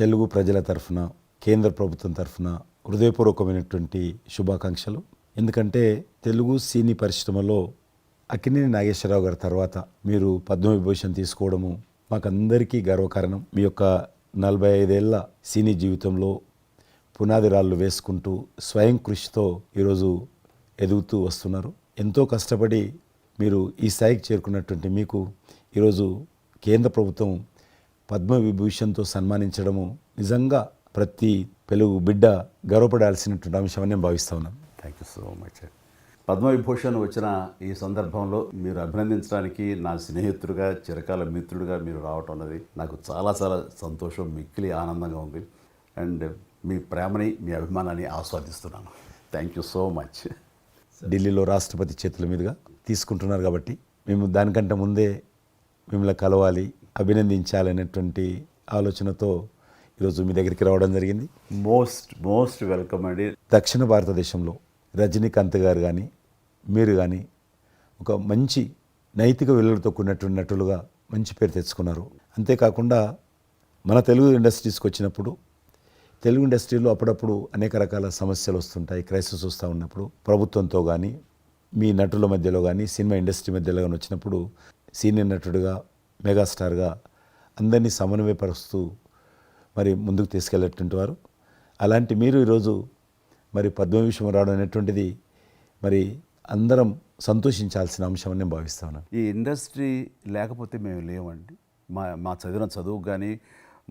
తెలుగు ప్రజల తరఫున కేంద్ర ప్రభుత్వం తరఫున హృదయపూర్వకమైనటువంటి శుభాకాంక్షలు. ఎందుకంటే తెలుగు సినీ పరిశ్రమలో అక్కినేని నాగేశ్వరరావు గారి తర్వాత మీరు పద్మవిభూషణ్ తీసుకోవడము మాకందరికీ గర్వకారణం. మీ యొక్క 45 ఏళ్ల సినీ జీవితంలో పునాది రాళ్ళు వేసుకుంటూ స్వయం కృషితో ఈరోజు ఎదుగుతూ వస్తున్నారు. ఎంతో కష్టపడి మీరు ఈ స్థాయికి చేరుకున్నటువంటి మీకు ఈరోజు కేంద్ర ప్రభుత్వం పద్మవిభూషణ్తో సన్మానించడము నిజంగా ప్రతి తెలుగు బిడ్డ గర్వపడాల్సినటువంటి అంశం అని నేను భావిస్తా ఉన్నాను. Thank you so much. Padma Vibhushan వచ్చిన ఈ సందర్భంలో మీరు అభినందించడానికి నా స్నేహితుడిగా చిరకాల మిత్రుడిగా మీరు రావటం అన్నది నాకు చాలా చాలా సంతోషం, మిక్కిలి ఆనందంగా ఉంది. అండ్ మీ ప్రేమని మీ అభిమానాన్ని ఆస్వాదిస్తున్నాను. Thank you so much. ఢిల్లీలో రాష్ట్రపతి చేతుల మీదుగా తీసుకుంటున్నారు కాబట్టి మేము దానికంటే ముందే మిమ్మల్ని కలవాలి, అభినందించాలనేటువంటి ఆలోచనతో ఈరోజు మీ దగ్గరికి రావడం జరిగింది. మోస్ట్ వెల్కమ్ అండి. దక్షిణ భారతదేశంలో రజనీకాంత్ గారు కానీ మీరు కానీ ఒక మంచి నైతిక విలువలతో కూడినటువంటి నటులుగా మంచి పేరు తెచ్చుకున్నారు. అంతేకాకుండా మన తెలుగు ఇండస్ట్రీస్కి వచ్చినప్పుడు తెలుగు ఇండస్ట్రీలో అప్పుడప్పుడు అనేక రకాల సమస్యలు వస్తుంటాయి, క్రైసిస్ వస్తూ ఉన్నప్పుడు ప్రభుత్వంతో కానీ మీ నటుల మధ్యలో కానీ సినిమా ఇండస్ట్రీ మధ్యలో కానీ వచ్చినప్పుడు సీనియర్ నటుడుగా మెగాస్టార్గా అందరినీ సమన్వయపరుస్తూ మరి ముందుకు తీసుకెళ్ళేటువంటి వారు. అలాంటి మీరు ఈరోజు మరి పద్మవిభూషణ్ రావడం అనేటువంటిది మరి అందరం సంతోషించాల్సిన అంశం అని నేను భావిస్తాను. ఈ ఇండస్ట్రీ లేకపోతే మేము లేవండి. మా చదివిన చదువుకు కానీ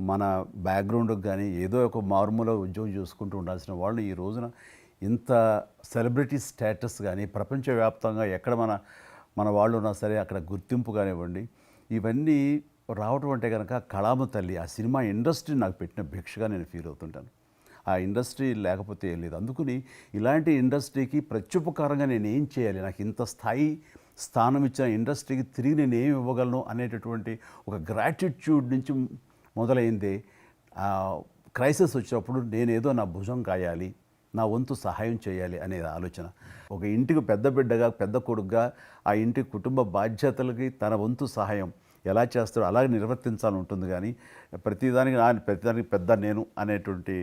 మన బ్యాక్గ్రౌండ్కి కానీ ఏదో ఒక మారుమూల ఉద్యోగం చూసుకుంటూ ఉండాల్సిన వాళ్ళు ఈ రోజున ఇంత సెలబ్రిటీ స్టేటస్ కానీ ప్రపంచవ్యాప్తంగా ఎక్కడ మన వాళ్ళు ఉన్నా సరే అక్కడ గుర్తింపు కానివ్వండి, ఇవన్నీ రావటం అంటే కనుక కళామ తల్లి ఆ సినిమా ఇండస్ట్రీ నాకు పెట్టిన భిక్షగా నేను ఫీల్ అవుతుంటాను. ఆ ఇండస్ట్రీ లేకపోతే ఏం లేదు. అందుకని ఇలాంటి ఇండస్ట్రీకి ప్రత్యుపకారంగా నేను ఏం చేయాలి, నాకు ఇంత స్థానం ఇచ్చిన ఇండస్ట్రీకి తిరిగి నేను ఏమి ఇవ్వగలను అనేటటువంటి ఒక గ్రాటిట్యూడ్ నుంచి మొదలైంది. క్రైసిస్ వచ్చినప్పుడు నేనేదో నా భుజం కాయాలి, నా వంతు సహాయం చేయాలి అనే ఆలోచన. ఒక ఇంటికి పెద్ద బిడ్డగా పెద్ద కొడుకుగా ఆ ఇంటి కుటుంబ బాధ్యతలకి తన వంతు సహాయం ఎలా చేస్తాడో అలాగే నిర్వర్తించాలని ఉంటుంది. కానీ ప్రతిదానికి పెద్ద నేను అనేటువంటి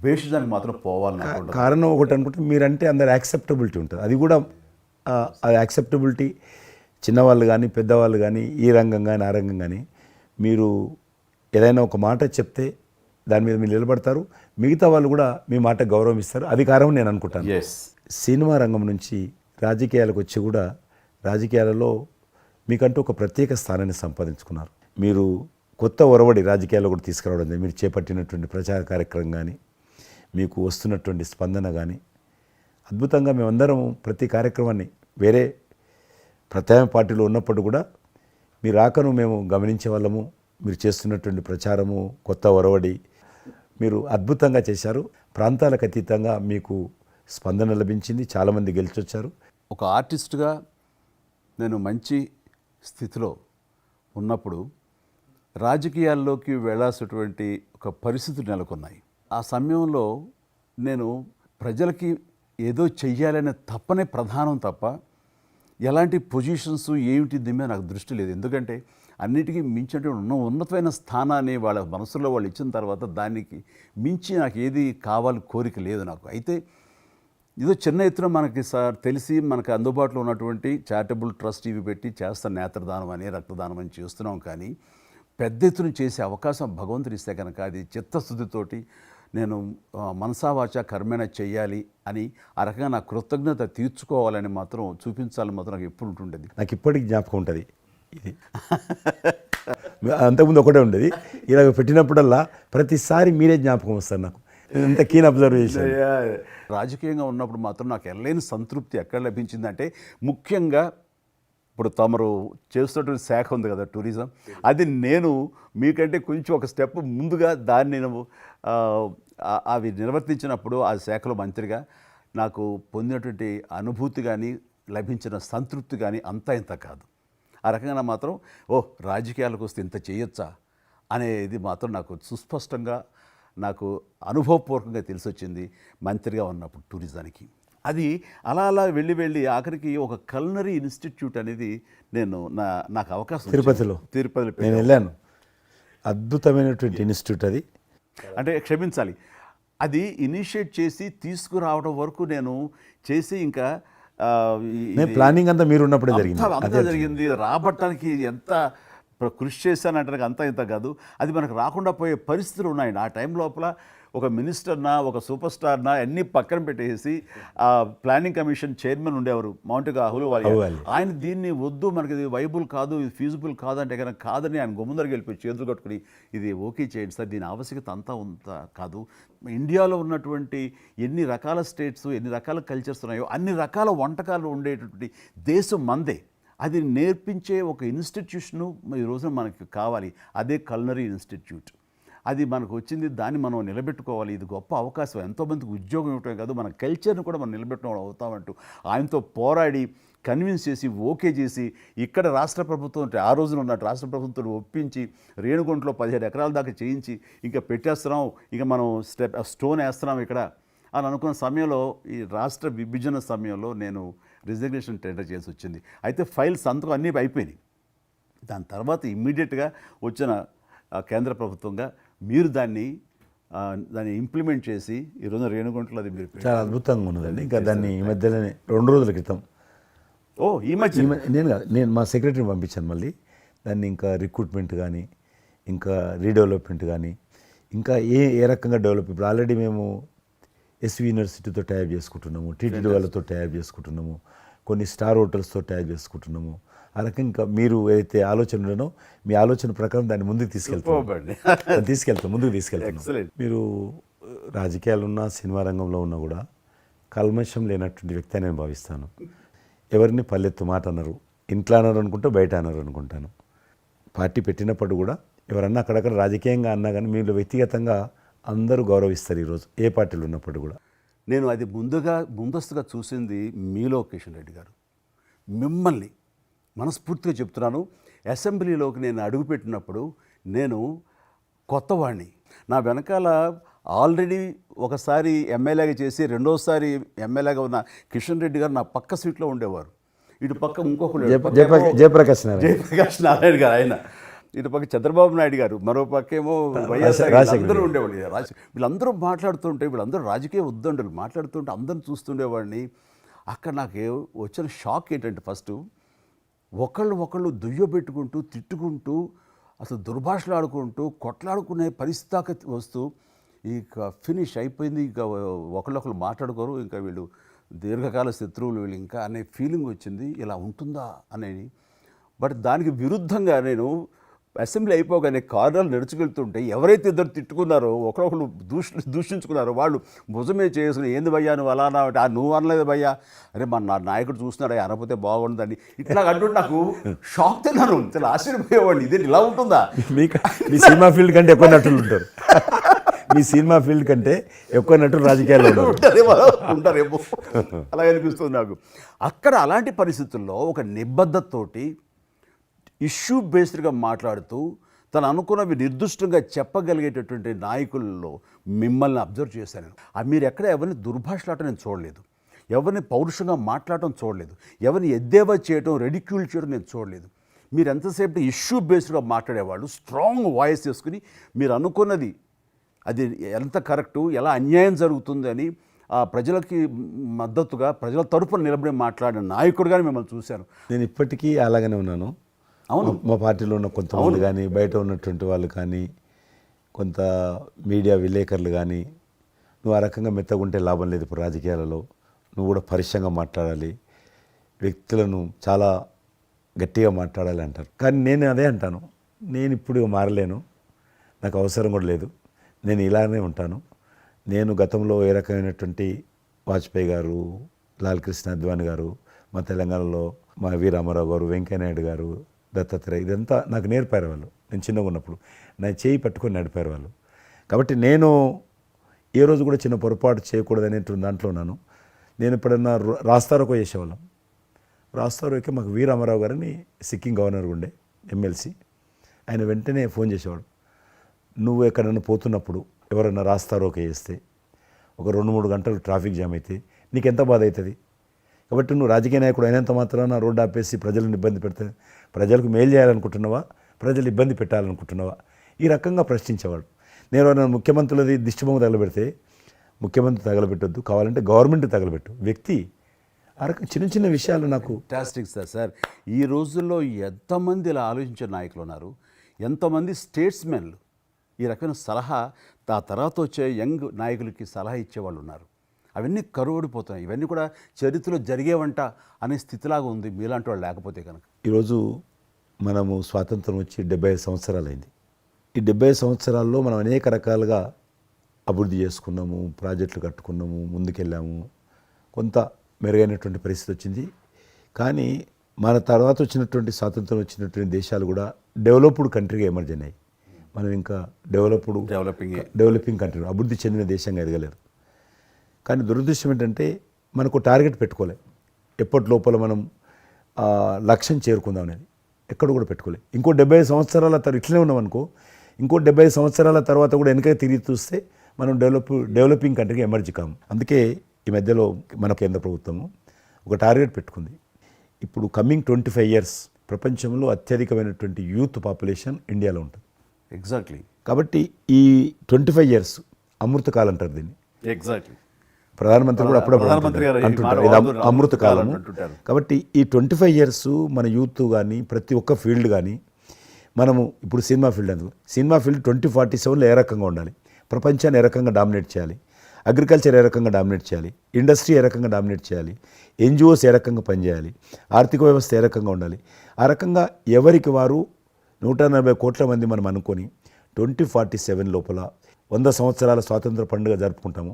బేషిజానికి మాత్రం పోవాలని కారణం ఒకటి అనుకుంటే మీరంటే అందరు యాక్సెప్టబిలిటీ ఉంటుంది. అది కూడా ఆ యాక్సెప్టబిలిటీ చిన్నవాళ్ళు కానీ పెద్దవాళ్ళు కానీ ఈ రంగం కానీ ఆ రంగం కానీ మీరు ఏదైనా ఒక మాట చెప్తే దాని మీద మీరు నిలబడతారు, మిగతా వాళ్ళు కూడా మీ మాట గౌరవం ఇస్తారు. అది కారణం నేను అనుకుంటాను. సినిమా రంగం నుంచి రాజకీయాలకు వచ్చి కూడా రాజకీయాలలో మీకంటూ ఒక ప్రత్యేక స్థానాన్ని సంపాదించుకున్నారు. మీరు కొత్త ఒరవడి రాజకీయాల్లో కూడా తీసుకురావడం, మీరు చేపట్టినటువంటి ప్రచార కార్యక్రమం కానీ మీకు వస్తున్నటువంటి స్పందన కానీ అద్భుతంగా మేమందరం ప్రతి కార్యక్రమాన్ని వేరే ప్రత్యామ్నాయ పార్టీలో ఉన్నప్పుడు కూడా మీ రాకను మేము గమనించే వాళ్ళము. మీరు చేస్తున్నటువంటి ప్రచారము కొత్త ఒరవడి మీరు అద్భుతంగా చేశారు. ప్రాంతాలకు అతీతంగా మీకు స్పందన లభించింది, చాలామంది గెలిచొచ్చారు. ఒక ఆర్టిస్ట్గా నేను మంచి స్థితిలో ఉన్నప్పుడు రాజకీయాల్లోకి వెళ్ళాల్సినటువంటి ఒక పరిస్థితులు నెలకొన్నాయి. ఆ సమయంలో నేను ప్రజలకి ఏదో చెయ్యాలనే తప్పనే ప్రధానం తప్ప ఎలాంటి పొజిషన్స్ ఏమిటి దీని మీద నాకు దృష్టి లేదు. ఎందుకంటే అన్నిటికీ మించినటువంటి ఉన్నతమైన స్థానాన్ని వాళ్ళ మనసులో వాళ్ళు ఇచ్చిన తర్వాత దానికి మించి నాకు ఏది కావాలి కోరిక లేదు నాకు. అయితే ఇదో చిన్న ఎత్తున మనకి తెలిసి మనకు అందుబాటులో ఉన్నటువంటి చారిటబుల్ ట్రస్ట్ ఇవి పెట్టి చేస్తాను, నేత్రదానం అని రక్తదానం అని చేస్తున్నాం. కానీ పెద్ద ఎత్తున చేసే అవకాశం భగవంతుడు ఇస్తే కనుక అది చిత్తశుద్ధితోటి నేను మనసావాచ కర్మేణ చెయ్యాలి అని ఆ రకంగా నా కృతజ్ఞత తీర్చుకోవాలని మాత్రం చూపించాలని మాత్రం నాకు ఎప్పుడు ఉంటుండేది. నాకు ఇప్పటికి జ్ఞాపకం ఉంటుంది. ఇది అంతకుముందు ఒకటే ఉండేది, ఇలాగ పెట్టినప్పుడల్లా ప్రతిసారి మీరే జ్ఞాపకం వస్తారు నాకు. ఎంత కీన్ అబ్జర్వేషన్. రాజకీయంగా ఉన్నప్పుడు మాత్రం నాకు ఎల్లేని సంతృప్తి ఎక్కడ లభించిందంటే ముఖ్యంగా ఇప్పుడు తమరు చేస్తున్నటువంటి శాఖ ఉంది కదా టూరిజం, అది నేను మీకంటే కొంచెం ఒక స్టెప్ ముందుగా దాన్ని నేను అవి నిర్వర్తించినప్పుడు ఆ శాఖలో మంత్రిగా నాకు పొందినటువంటి అనుభూతి కానీ లభించిన సంతృప్తి కానీ అంతా ఇంత కాదు. ఆ రకంగా మాత్రం రాజకీయాలకు వస్తే ఇంత చేయొచ్చా అనేది మాత్రం నాకు సుస్పష్టంగా నాకు అనుభవపూర్వకంగా తెలిసొచ్చింది మంత్రిగా ఉన్నప్పుడు టూరిజానికి. అది అలా అలా వెళ్ళి ఆఖరికి ఒక కల్నరీ ఇన్స్టిట్యూట్ అనేది నాకు అవకాశం తిరుపతిలో నేను వెళ్ళాను. అద్భుతమైనటువంటి ఇన్స్టిట్యూట్ అది. అంటే క్షమించాలి, అది ఇనిషియేట్ చేసి తీసుకురావడం వరకు నేను చేసి ఇంకా నేను ప్లానింగ్ అంతా మీరు ఉన్నప్పుడే జరిగింది. అంతా జరిగింది. రాబట్టడానికి ఎంత కృషి చేశానంటే అంతా ఇంత కాదు, అది మనకు రాకుండా పోయే పరిస్థితులు ఉన్నాయండి. ఆ టైం లోపల ఒక మినిస్టర్నా ఒక సూపర్ స్టార్నా అన్నీ పక్కన పెట్టేసి ఆ ప్లానింగ్ కమిషన్ చైర్మన్ ఉండేవారు మౌంటగా అహ్లూవాలియా, ఆయన దీన్ని వద్దు, మనకి ఇది వైబుల్ కాదు, ఇది ఫీజిబుల్ కాదు అంటే కనుక కాదని ఆయన గుమ్మందరికి వెళ్ళిపోయి చేతులు కట్టుకుని ఇది ఓకే చేయండి సార్, దీని ఆవశ్యకత అంతా కాదు. ఇండియాలో ఉన్నటువంటి ఎన్ని రకాల స్టేట్స్, ఎన్ని రకాల కల్చర్స్ ఉన్నాయో అన్ని రకాల వంటకాలు ఉండేటటువంటి దేశం మందే. అది నేర్పించే ఒక ఇన్స్టిట్యూషను ఈ రోజున మనకి కావాలి, అదే కల్నరీ ఇన్స్టిట్యూట్. అది మనకు వచ్చింది, దాన్ని మనం నిలబెట్టుకోవాలి. ఇది గొప్ప అవకాశం, ఎంతోమందికి ఉద్యోగం ఇవ్వటమే కాదు, మన కల్చర్ని కూడా మనం నిలబెట్టడం అవుతామంటూ ఆయనతో పోరాడి కన్విన్స్ చేసి ఓకే చేసి ఇక్కడ రాష్ట్ర ప్రభుత్వం అంటే ఆ రోజున ఉన్న రాష్ట్ర ప్రభుత్వం ఒప్పించి రేణుగుంటలో 17 ఎకరాల దాకా చేయించి ఇంకా పెట్టేస్తున్నాం, ఇక మనం స్టోన్ వేస్తున్నాం ఇక్కడ అని అనుకున్న సమయంలో ఈ రాష్ట్ర విభజన సమయంలో నేను రిజిగ్నేషన్ టెండర్ చేసి వచ్చింది. అయితే ఫైల్ సంతకం అన్నీ అయిపోయినాయి. దాని తర్వాత ఇమ్మీడియట్గా వచ్చిన కేంద్ర ప్రభుత్వంగా మీరు దాన్ని ఇంప్లిమెంట్ చేసి ఈరోజు రేణుగుంటలో అది మీరు చాలా అద్భుతంగా ఉన్నదండి. ఇంకా దాన్ని ఈ మధ్యలోనే 2 రోజుల క్రితం ఈ మధ్య నేను మా సెక్రటరీని పంపించాను. మళ్ళీ దాన్ని ఇంకా రిక్రూట్మెంట్ కానీ ఇంకా రీడెవలప్మెంట్ కానీ ఇంకా ఏ రకంగా డెవలప్, ఇప్పుడు ఆల్రెడీ మేము ఎస్వి యూనివర్సిటీతో టైప్ చేసుకుంటున్నాము, టీటీడీ వాళ్ళతో టైప్ చేసుకుంటున్నాము, కొన్ని స్టార్ హోటల్స్తో టైప్ చేసుకుంటున్నాము. ఆ రకంగా ఇంకా మీరు ఏదైతే ఆలోచన ఉండనో మీ ఆలోచన ప్రకారం దాన్ని ముందుకు ముందుకు తీసుకెళ్తాం. మీరు రాజకీయాలు ఉన్నా సినిమా రంగంలో ఉన్నా కూడా కల్మషం లేనటువంటి వ్యక్తి అని నేను భావిస్తాను. ఎవరిని పల్లెత్తు మాట అన్నారు, ఇంట్లో అన్నారు అనుకుంటే బయట అన్నారు అనుకుంటాను. పార్టీ పెట్టినప్పుడు కూడా ఎవరన్నా అక్కడక్కడ రాజకీయంగా అన్నా కానీ మీరు వ్యక్తిగతంగా అందరూ గౌరవిస్తారు ఈరోజు ఏ పార్టీలు ఉన్నప్పుడు కూడా. నేను అది ముందస్తుగా చూసింది మీలో కిషన్ రెడ్డి గారు. మిమ్మల్ని మనస్ఫూర్తిగా చెప్తున్నాను, అసెంబ్లీలోకి నేను అడుగుపెట్టినప్పుడు నేను కొత్తవాడిని. నా వెనకాల ఆల్రెడీ ఒకసారి ఎమ్మెల్యేగా చేసి రెండోసారి ఎమ్మెల్యేగా ఉన్న కిషన్ రెడ్డి గారు నా పక్క సీట్లో ఉండేవారు. ఇటు పక్క ఇంకొకరు జయప్రకాష్ నారాయణ గారు, ఆయన ఇటు పక్క చంద్రబాబు నాయుడు గారు, మరో పక్కేమో వైఎస్ఆర్, అందరూ ఉండేవాళ్ళు. వీళ్ళందరూ మాట్లాడుతుంటే, వీళ్ళందరూ రాజకీయ ఉద్దండులు మాట్లాడుతుంటే అందరిని చూస్తుండేవాడిని. అక్కడ నాకు వచ్చిన షాక్ ఏంటంటే, ఫస్ట్ ఒకళ్ళు దుయ్యబెట్టుకుంటూ తిట్టుకుంటూ అసలు దుర్భాషలు ఆడుకుంటూ కొట్లాడుకునే పరిస్థితి వస్తూ ఇక ఫినిష్ అయిపోయింది, ఇక ఒకళ్ళొకళ్ళు మాట్లాడుకోరు, ఇంకా వీళ్ళు దీర్ఘకాల శత్రువులు వీళ్ళు ఇంకా అనే ఫీలింగ్ వచ్చింది. ఇలా ఉంటుందా అనేది. బట్ దానికి విరుద్ధంగా నేను అసెంబ్లీ అయిపోగానే కార్నర్లు నడుచుకెళ్తుంటే ఎవరైతే ఇద్దరు తిట్టుకున్నారో ఒకరొకరు దూషించుకున్నారో వాళ్ళు భుజమే చేసుకుని ఏంది భయ్యా నువ్వు అలా అన్నా, నువ్వు అనలేదు భయ్యా, అరే నా నాయకుడు చూస్తున్నాడు అనకపోతే బాగుంటుందని ఇట్లా అంటుంటే నాకు షాక్ తిన్నాను, చాలా ఆశ్చర్యపోయేవాడిని. ఇది ఇలా ఉంటుందా? మీ సినిమా ఫీల్డ్ కంటే ఎక్కువ నటులు ఉంటారు, మీ సినిమా ఫీల్డ్ కంటే ఎక్కువ నటులు రాజకీయాల్లో ఉంటారేమో అలా అనిపిస్తుంది నాకు. అక్కడ అలాంటి పరిస్థితుల్లో ఒక నిబద్ధతతోటి ఇష్యూ బేస్డ్గా మాట్లాడుతూ తను అనుకున్నవి నిర్దిష్టంగా చెప్పగలిగేటటువంటి నాయకుల్లో మిమ్మల్ని అబ్జర్వ్ చేశాను. మీరు ఎక్కడ ఎవరిని దుర్భాషలాడటం నేను చూడలేదు, ఎవరిని పౌరుషంగా మాట్లాడటం చూడలేదు, ఎవరిని ఎద్దేవా చేయటం రెడిక్యూల్ చేయడం నేను చూడలేదు. మీరు ఎంతసేపు ఇష్యూ బేస్డ్గా మాట్లాడేవాళ్ళు, స్ట్రాంగ్ వాయిస్ చేసుకుని మీరు అనుకున్నది అది ఎంత కరెక్టు, ఎలా అన్యాయం జరుగుతుంది అని ప్రజలకి మద్దతుగా ప్రజల తరపున నిలబడి మాట్లాడిన నాయకుడుగానే మిమ్మల్ని చూశాను. నేను ఇప్పటికీ అలాగనే ఉన్నాను. అవును, మా పార్టీలో ఉన్న కొంతమంది కానీ బయట ఉన్నటువంటి వాళ్ళు కానీ కొంత మీడియా విలేకరులు కానీ నువ్వు ఆ రకంగా మెత్తగుంటే లాభం లేదు, ఇప్పుడు రాజకీయాలలో నువ్వు కూడా పరుషంగా మాట్లాడాలి, వ్యక్తులను చాలా గట్టిగా మాట్లాడాలి అంటారు. కానీ నేను అదే అంటాను, నేను ఇప్పుడు మారలేను, నాకు అవసరం కూడా లేదు, నేను ఇలానే ఉంటాను. నేను గతంలో ఏ రకమైనటువంటి వాజ్పేయి గారు, లాల్ కృష్ణ అద్వానీ గారు, మా తెలంగాణలో మా వీరామారావు గారు, వెంకయ్యనాయుడు గారు, దత్తాత్రేయ, ఇదంతా నాకు నేర్పారు వాళ్ళు. నేను చిన్నగా ఉన్నప్పుడు నా చేయి పట్టుకొని నడిపారు వాళ్ళు. కాబట్టి నేను ఏ రోజు కూడా చిన్న పొరపాటు చేయకూడదు అనేటువంటి దాంట్లో ఉన్నాను. నేను ఎప్పుడన్నా రాస్తారోకో చేసేవాళ్ళం. రాస్తారోకే మాకు వీరామారావు గారని సిక్కిం గవర్నర్ ఉండే ఎమ్మెల్సీ, ఆయన వెంటనే ఫోన్ చేసేవాడు. నువ్వు ఎక్కడన్నా పోతున్నప్పుడు ఎవరైనా రాస్తారోకే చేస్తే ఒక 2-3 గంటలు ట్రాఫిక్ జామ్ అయితే నీకు ఎంత బాధ అవుతుంది? కాబట్టి నువ్వు రాజకీయ నాయకుడు అయినంత మాత్రాన రోడ్డు ఆపేసి ప్రజలను ఇబ్బంది పెడితే ప్రజలకు మేలు చేయాలనుకుంటున్నావా, ప్రజలు ఇబ్బంది పెట్టాలనుకుంటున్నావా? ఈ రకంగా ప్రశ్నించేవాడు. నేను ఎవరైనా ముఖ్యమంత్రులది దిష్టిబొమ్మ తగలబెడితే ముఖ్యమంత్రి తగలబెట్టొద్దు, కావాలంటే గవర్నమెంట్ తగలబెట్టు, వ్యక్తి ఆ రకం చిన్న చిన్న విషయాలు నాకు ఫ్యాంటాస్టిక్ సార్. ఈ రోజుల్లో ఎంతమంది ఇలా ఆలోచించే నాయకులు ఉన్నారు, ఎంతమంది స్టేట్స్మెన్లు ఈ రకమైన సలహా ఆ తర్వాత వచ్చే యంగ్ నాయకులకి సలహా ఇచ్చేవాళ్ళు ఉన్నారు. అవన్నీ కరువడిపోతున్నాయి. ఇవన్నీ కూడా చరిత్రలో జరిగేవంట అనే స్థితిలాగా ఉంది మీలాంటి వాళ్ళు లేకపోతే కనుక. ఈరోజు మనము స్వాతంత్రం వచ్చి 75 సంవత్సరాలైంది. ఈ 75 సంవత్సరాల్లో మనం అనేక రకాలుగా అభివృద్ధి చేసుకున్నాము, ప్రాజెక్టులు కట్టుకున్నాము, ముందుకెళ్ళాము, కొంత మెరుగైనటువంటి పరిస్థితి వచ్చింది. కానీ మన తర్వాత వచ్చినటువంటి స్వాతంత్రం వచ్చినటువంటి దేశాలు కూడా డెవలప్డ్ కంట్రీగా ఎమర్జ్ అయినాయి. మనం ఇంకా డెవలపింగ్ కంట్రీ, అభివృద్ధి చెందిన దేశంగా ఎదగలేదు. కానీ దురదృష్టం ఏంటంటే మనకు టార్గెట్ పెట్టుకోలే, ఎప్పటి లోపల మనం లక్ష్యం చేరుకుందాం అనేది ఎక్కడ కూడా పెట్టుకోలేదు. ఇంకో 75 సంవత్సరాల తర్వాత ఇట్లనే ఉన్నాం అనుకో, ఇంకో 75 సంవత్సరాల తర్వాత కూడా వెనక తిరిగి చూస్తే మనం డెవలపింగ్ కంట్రీగా ఎమర్జ్ కాము. అందుకే ఈ మధ్యలో మన కేంద్ర ప్రభుత్వము ఒక టార్గెట్ పెట్టుకుంది. ఇప్పుడు కమింగ్ 25 ఇయర్స్ ప్రపంచంలో అత్యధికమైనటువంటి యూత్ పాపులేషన్ ఇండియాలో ఉంటుంది. ఎగ్జాక్ట్లీ. కాబట్టి ఈ 25 ఇయర్స్ అమృతకాలం అంటారు దీన్ని. ఎగ్జాక్ట్లీ. ప్రధానమంత్రి కూడా అప్పుడప్పుడు అంటుంటారు ఇది అమృత కాలము. కాబట్టి ఈ 25 ఇయర్స్ మన యూత్ కానీ ప్రతి ఒక్క ఫీల్డ్ కానీ మనము ఇప్పుడు సినిమా ఫీల్డ్ అందుకు సినిమా ఫీల్డ్ 2047లో ఏ రకంగా ఉండాలి, ప్రపంచాన్ని ఏ రకంగా డామినేట్ చేయాలి, అగ్రికల్చర్ ఏ రకంగా డామినేట్ చేయాలి, ఇండస్ట్రీ ఏ రకంగా డామినేట్ చేయాలి, ఎన్జిఓస్ ఏ రకంగా పనిచేయాలి, ఆర్థిక వ్యవస్థ ఏ రకంగా ఉండాలి, ఆ రకంగా ఎవరికి వారు 140 కోట్ల మంది మనం అనుకొని 2047 లోపల 100 సంవత్సరాల స్వాతంత్ర పండుగ జరుపుకుంటాము.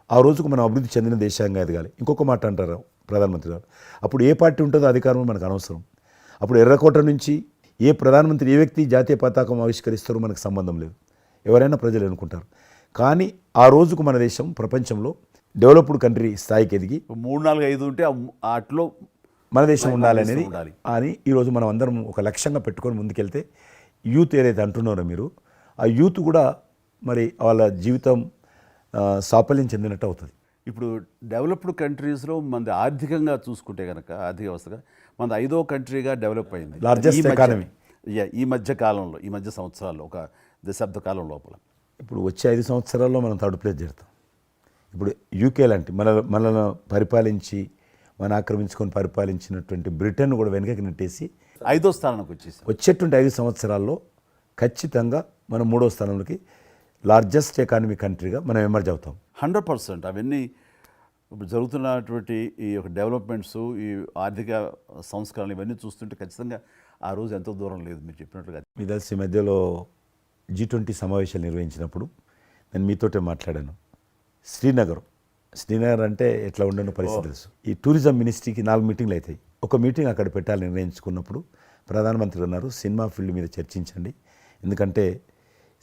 ఆ రోజుకు మనం అభివృద్ధి చెందిన దేశంగా ఎదగాలి. ఇంకొక మాట అంటారు ప్రధానమంత్రి గారు, అప్పుడు ఏ పార్టీ ఉంటుందో అధికారం మనకు అనవసరం. అప్పుడు ఎర్రకోట నుంచి ఏ ప్రధానమంత్రి ఏ వ్యక్తి జాతీయ పతాకం ఆవిష్కరిస్తారో మనకు సంబంధం లేదు, ఎవరైనా ప్రజలు అనుకుంటారు. కానీ ఆ రోజుకు మన దేశం ప్రపంచంలో డెవలప్డ్ కంట్రీ స్థాయికి ఎదిగి 3, 4, 5 ఉంటే అట్లో మన దేశం ఉండాలి అనేది అని ఈరోజు మనం అందరం ఒక లక్ష్యంగా పెట్టుకొని ముందుకెళ్తే యూత్ ఏదైతే అంటున్నారో మీరు, ఆ యూత్ కూడా మరి వాళ్ళ జీవితం సాఫల్యం చెందినట్టు అవుతుంది. ఇప్పుడు డెవలప్డ్ కంట్రీస్లో మనది ఆర్థికంగా చూసుకుంటే కనుక ఆర్థిక వ్యవస్థగా మనది 5వ కంట్రీగా డెవలప్ అయింది. లార్జెస్ట్ ఎకానమీ ఈ మధ్య కాలంలో, ఈ మధ్య సంవత్సరాల్లో, ఒక దశాబ్ద కాలం లోపల. ఇప్పుడు వచ్చే 5 సంవత్సరాల్లో మనం థర్డ్ ప్లేస్ చేరుతాం. ఇప్పుడు యూకే లాంటి మనల్ని పరిపాలించి ఆక్రమించుకొని పరిపాలించినటువంటి బ్రిటన్ కూడా వెనకకి నెట్టేసి 5వ స్థానానికి వచ్చేసాం. వచ్చేటువంటి 5 సంవత్సరాల్లో ఖచ్చితంగా మనం 3వ స్థానంలోకి లార్జెస్ట్ ఎకానమీ కంట్రీగా మనం ఎమర్జ్ అవుతాం. 100%. అవన్నీ ఇప్పుడు జరుగుతున్నటువంటి ఈ యొక్క డెవలప్మెంట్స్, ఈ ఆర్థిక సంస్కరణలు ఇవన్నీ చూస్తుంటే ఖచ్చితంగా ఆ రోజు ఎంతో దూరం లేదు మీరు చెప్పినట్లుగా. మీ తెలిసి మధ్యలో G20 సమావేశాలు నిర్వహించినప్పుడు నేను మీతోటే మాట్లాడాను. శ్రీనగర్ అంటే ఎట్లా ఉండను పరిస్థితి తెలుసు. ఈ టూరిజం మినిస్ట్రీకి 4 మీటింగ్లు అవుతాయి. ఒక మీటింగ్ అక్కడ పెట్టాలని నిర్ణయించుకున్నప్పుడు ప్రధానమంత్రి అన్నారు, సినిమా ఫీల్డ్ మీద చర్చించండి, ఎందుకంటే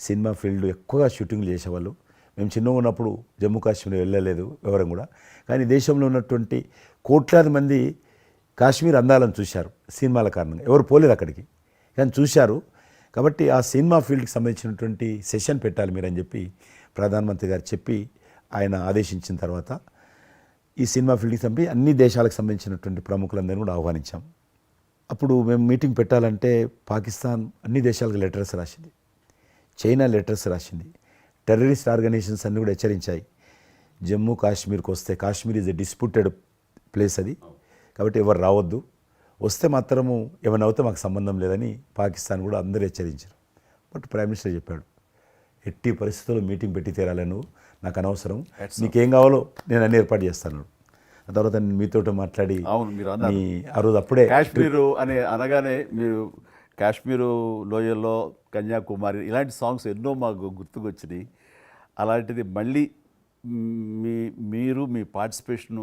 సినిమా ఫీల్డ్ ఎక్కువగా షూటింగ్లు చేసేవాళ్ళు. మేము చిన్నగా ఉన్నప్పుడు జమ్మూ కాశ్మీర్ వెళ్ళలేదు వివరం కూడా, కానీ దేశంలో ఉన్నటువంటి కోట్లాది మంది కాశ్మీర్ అందాలను చూశారు సినిమాల కారణంగా. ఎవరు పోలేదు అక్కడికి, కానీ చూశారు. కాబట్టి ఆ సినిమా ఫీల్డ్కి సంబంధించినటువంటి సెషన్ పెట్టాలి మీరని చెప్పి ప్రధానమంత్రి గారు చెప్పి ఆయన ఆదేశించిన తర్వాత ఈ సినిమా ఫీల్డ్కి చంపి అన్ని దేశాలకు సంబంధించినటువంటి ప్రముఖులందరినీ కూడా ఆహ్వానించాం. అప్పుడు మేము మీటింగ్ పెట్టాలంటే పాకిస్తాన్ అన్ని దేశాలకు లెటర్స్ రాసింది, చైనా లెటర్స్ రాసింది, టెర్రరిస్ట్ ఆర్గనైజేషన్స్ అన్నీ కూడా హెచ్చరించాయి. జమ్మూ కాశ్మీర్కి వస్తే Kashmir is a disputed place అది, కాబట్టి ఎవరు రావద్దు, వస్తే మాత్రము ఏమైనా అవుతే మాకు సంబంధం లేదని పాకిస్తాన్ కూడా అందరూ హెచ్చరించారు. బట్ ప్రైమ్ మినిస్టర్ చెప్పాడు, ఎట్టి పరిస్థితుల్లో మీటింగ్ పెట్టి తీరాలి, నువ్వు నాకు అనవసరం, నీకేం కావాలో నేను అన్ని ఏర్పాటు చేస్తాను. ఆ తర్వాత నేను మీతో మాట్లాడి ఆ రోజు అప్పుడే కాశ్మీరు అని అనగానే మీరు కాశ్మీరు లోయల్లో కన్యాకుమారి ఇలాంటి సాంగ్స్ ఎన్నో మాకు గుర్తుకొచ్చినాయి. అలాంటిది మళ్ళీ మీరు మీ పార్టిసిపేషన్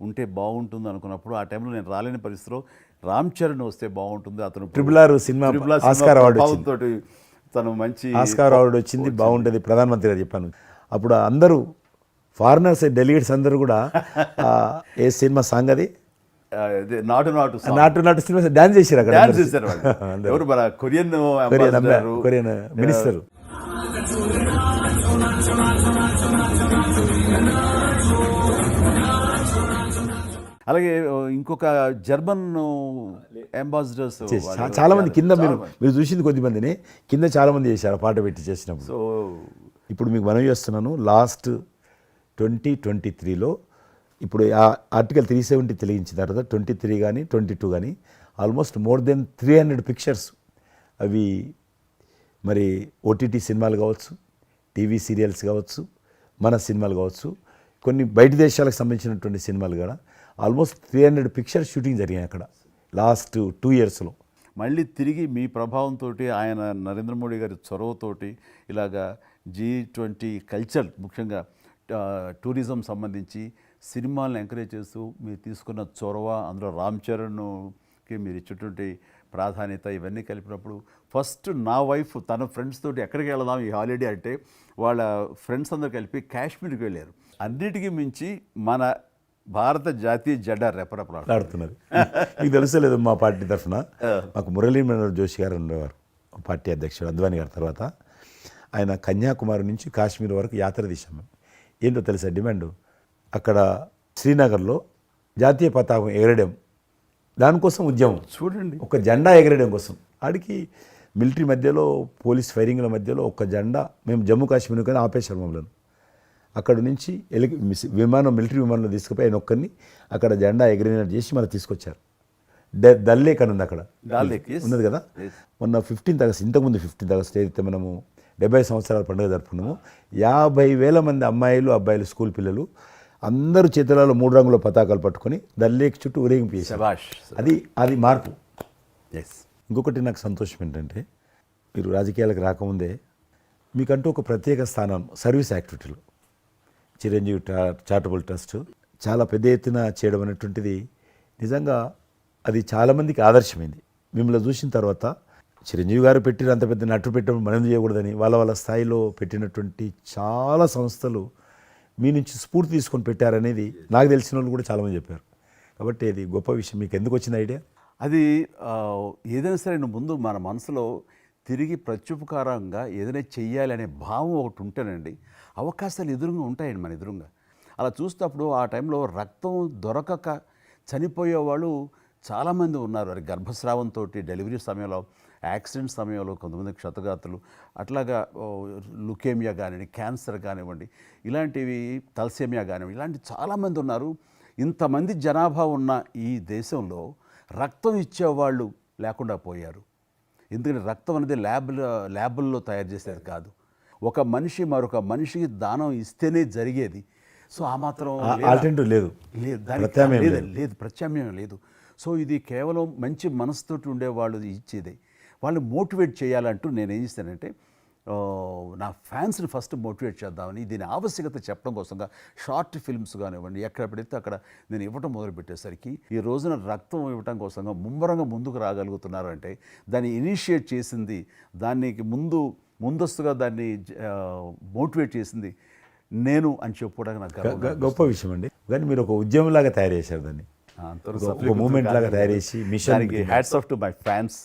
ఉంటే బాగుంటుంది అనుకున్నప్పుడు ఆ టైంలో నేను రాలేని పరిస్థితిలో రామ్ చరణ్ వస్తే బాగుంటుంది, అతను RRR సినిమా ఆస్కార్ అవార్డు తోటి తను మంచి ఆస్కార్ అవార్డు వచ్చింది, బాగుంటుంది ప్రధానమంత్రి గారు చెప్పాను. అప్పుడు అందరూ ఫారినర్స్ డెలిగేట్స్ అందరూ కూడా ఏ సినిమా సాంగ్ అది నాటు సినిమా డాన్స్ చేశారు అక్కడ. ఎవరు మన కొరియన్ మినిస్టర్. అలాగే ఇంకొక జర్మన్ అంబాసిడర్స్ చాలా మంది కింద మీరు చూసింది కొద్ది మందిని, కింద చాలా మంది చేశారు పాట పెట్టి చేసినప్పుడు. సో ఇప్పుడు మీకు మనవి చేస్తున్నాను, లాస్ట్ 2023లో ఇప్పుడు ఆ ఆర్టికల్ 370 తెలియించిన తర్వాత 23 కానీ 22 కానీ ఆల్మోస్ట్ మోర్ దెన్ 300 పిక్చర్స్ అవి మరి ఓటీటీ సినిమాలు కావచ్చు, టీవీ సీరియల్స్ కావచ్చు, మన సినిమాలు కావచ్చు, కొన్ని బయట దేశాలకు సంబంధించినటువంటి సినిమాలు కూడా ఆల్మోస్ట్ 300 పిక్చర్స్ షూటింగ్ జరిగాయి అక్కడ లాస్ట్ 2 ఇయర్స్లో. మళ్ళీ తిరిగి మీ ప్రభావంతో ఆయన నరేంద్ర మోడీ గారి చొరవతోటి ఇలాగా G20 కల్చర్ ముఖ్యంగా టూరిజం సంబంధించి సినిమాలను ఎంకరేజ్ చేస్తూ మీరు తీసుకున్న చొరవ, అందులో రామ్ చరణ్కి మీరు ఇచ్చేటువంటి ప్రాధాన్యత ఇవన్నీ కలిపినప్పుడు ఫస్ట్ నా వైఫ్ తన ఫ్రెండ్స్ తోటి ఎక్కడికి వెళదాం ఈ హాలిడే అంటే వాళ్ళ ఫ్రెండ్స్ అందరు కలిపి కాశ్మీర్కి వెళ్ళారు. అన్నిటికీ మించి మన భారత జాతీయ జెండా ఆడుతున్నది. మీకు తెలుసలేదు, మా పార్టీ తరఫున మాకు మురళీ మనోహర్ జోషి గారు ఉండేవారు, పార్టీ అధ్యక్షుడు అద్వానీ గారి తర్వాత. ఆయన కన్యాకుమారి నుంచి కాశ్మీర్ వరకు యాత్ర తీసాము. ఏంటో తెలుసా డిమాండ్? అక్కడ శ్రీనగర్లో జాతీయ పతాకం ఎగరడం, దానికోసం ఉద్యమం. చూడండి, ఒక జెండా ఎగరడం కోసం. ఆడికి మిలిటరీ మధ్యలో, పోలీస్ ఫైరింగ్ల మధ్యలో ఒక జెండా, మేము జమ్మూ కాశ్మీర్ కానీ ఆపేశారు మమ్మల్ని. అక్కడ నుంచి విమానం, మిలిటరీ విమానంలో తీసుకుపోయి ఆయన ఒక్కరిని అక్కడ జెండా ఎగిరినట్టు చేసి మళ్ళీ తీసుకొచ్చారు. దల్ లేక్ అని ఉంది అక్కడ, ఉన్నది కదా. మొన్న 15th ఆగస్ట్, ఇంతకుముందు 15th ఆగస్ట్ ఏదైతే మనము 70 సంవత్సరాల పండుగ జరుపుకున్నాము, 50,000 మంది అమ్మాయిలు, అబ్బాయిలు, స్కూల్ పిల్లలు అందరూ చేతులలో 3 రంగుల పతాకాలు పట్టుకొని దల్ లేక్ చుట్టూ ఊరేగింపు చేశారు. అది మార్పు. ఇంకొకటి నాకు సంతోషం ఏంటంటే, మీరు రాజకీయాలకు రాకముందే మీకంటూ ఒక ప్రత్యేక స్థానం సర్వీస్ యాక్టివిటీలు, చిరంజీవి చారిటబుల్ ట్రస్ట్ చాలా పెద్ద ఎత్తున చేయడం అనేటువంటిది నిజంగా అది చాలామందికి ఆదర్శమైంది. మిమ్మల్ని చూసిన తర్వాత చిరంజీవి గారు పెట్టిన అంత పెద్ద నటు పెట్టడం మనం చేయకూడదని వాళ్ళ స్థాయిలో పెట్టినటువంటి చాలా సంస్థలు మీ నుంచి స్ఫూర్తి తీసుకొని పెట్టారనేది నాకు తెలిసిన వాళ్ళు కూడా చాలామంది చెప్పారు. కాబట్టి అది గొప్ప విషయం. మీకు ఎందుకు వచ్చింది ఐడియా? అది ఏదైనా సరే ముందు మన మనసులో తిరిగి ప్రత్యుపకారంగా ఏదైనా చెయ్యాలి అనే భావం ఒకటి ఉంటేనండి, అవకాశాలు ఎదురుగా ఉంటాయండి మన ఎదురుగా. అలా చూసినప్పుడు ఆ టైంలో రక్తం దొరకక చనిపోయే వాళ్ళు చాలామంది ఉన్నారు. అది గర్భస్రావంతో, డెలివరీ సమయంలో, యాక్సిడెంట్ సమయంలో కొంతమంది క్షతగాతులు, అట్లాగా లుకేమియా కానివ్వండి, క్యాన్సర్ కానివ్వండి, ఇలాంటివి తలసేమియా కానివ్వండి, ఇలాంటి చాలామంది ఉన్నారు. ఇంతమంది జనాభా ఉన్న ఈ దేశంలో రక్తం ఇచ్చేవాళ్ళు లేకుండా పోయారు. ఎందుకంటే రక్తం అనేది ల్యాబుల్లో తయారు చేసేది కాదు, ఒక మనిషి మరొక మనిషికి దానం ఇస్తేనే జరిగేది. సో ఆ మాత్రం ఆల్టర్నేటివ్ లేదు, లేదు, ప్రత్యామ్నాయం లేదు. సో ఇది కేవలం మంచి మనసుతోటి ఉండేవాళ్ళు ఇచ్చేదే. వాళ్ళని మోటివేట్ చేయాలంటూ నేను ఏం చేస్తానంటే, నా ఫ్యాన్స్ని ఫస్ట్ మోటివేట్ చేద్దామని దీని ఆవశ్యకత చెప్పడం కోసంగా షార్ట్ ఫిల్మ్స్ కానివ్వండి, ఎక్కడ పెడితే అక్కడ నేను ఇవ్వటం మొదలుపెట్టేసరికి ఈ రోజున రక్తం ఇవ్వటం కోసంగా ముమ్మరంగా ముందుకు రాగలుగుతున్నారు అంటే దాన్ని ఇనిషియేట్ చేసింది, దానికి ముందస్తుగా దాన్ని మోటివేట్ చేసింది నేను అని చెప్పుకోవడానికి నాకు గొప్ప విషయం అండి. కానీ మీరు ఒక ఉద్యమంలాగా తయారు చేశారు దాన్ని, ఒక మూమెంట్ లాగా తయారు చేసి మిషన్కి hats off to my fans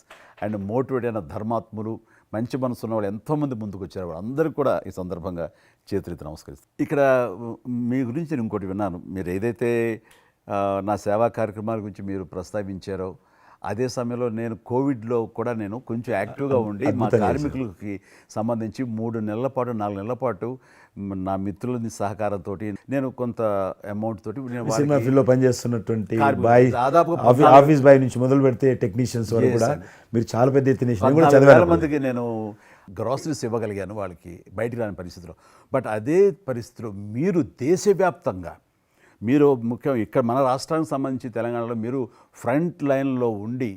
and motivate అయిన ధర్మాత్ములు, మంచి మనసు ఉన్న వాళ్ళు ఎంతోమంది ముందుకు వచ్చారు. అందరికీ కూడా ఈ సందర్భంగా చేతులెత్తి నమస్కరిస్తాను. ఇక్కడ మీ గురించి నేను ఇంకోటి విన్నాను, మీరు ఏదైతే నా సేవా కార్యక్రమాల గురించి మీరు ప్రస్తావించారో అదే సమయంలో నేను కోవిడ్లో కూడా నేను కొంచెం యాక్టివ్గా ఉండి మా కార్మికులకి సంబంధించి 3 నెలల పాటు 4 నెలల పాటు నా మిత్రుల సహకారంతో నేను కొంత అమౌంట్ తోటి సినిమా ఫీల్డ్లో పనిచేస్తున్నటువంటి బాయ్, ఆఫీస్ బాయ్ నుంచి మొదలు పెడితే టెక్నీషియన్స్ వరకు కూడా మీరు చాలా పెద్ద ఎత్తున 14,000 మందికి నేను గ్రాసరీస్ ఇవ్వగలిగాను వాళ్ళకి బయటికి రాని పరిస్థితిలో. బట్ అదే పరిస్థితిలో మీరు దేశవ్యాప్తంగా, మీరు ముఖ్యం ఇక్కడ మన రాష్ట్రానికి సంబంధించి తెలంగాణలో మీరు ఫ్రంట్ లైన్లో ఉండి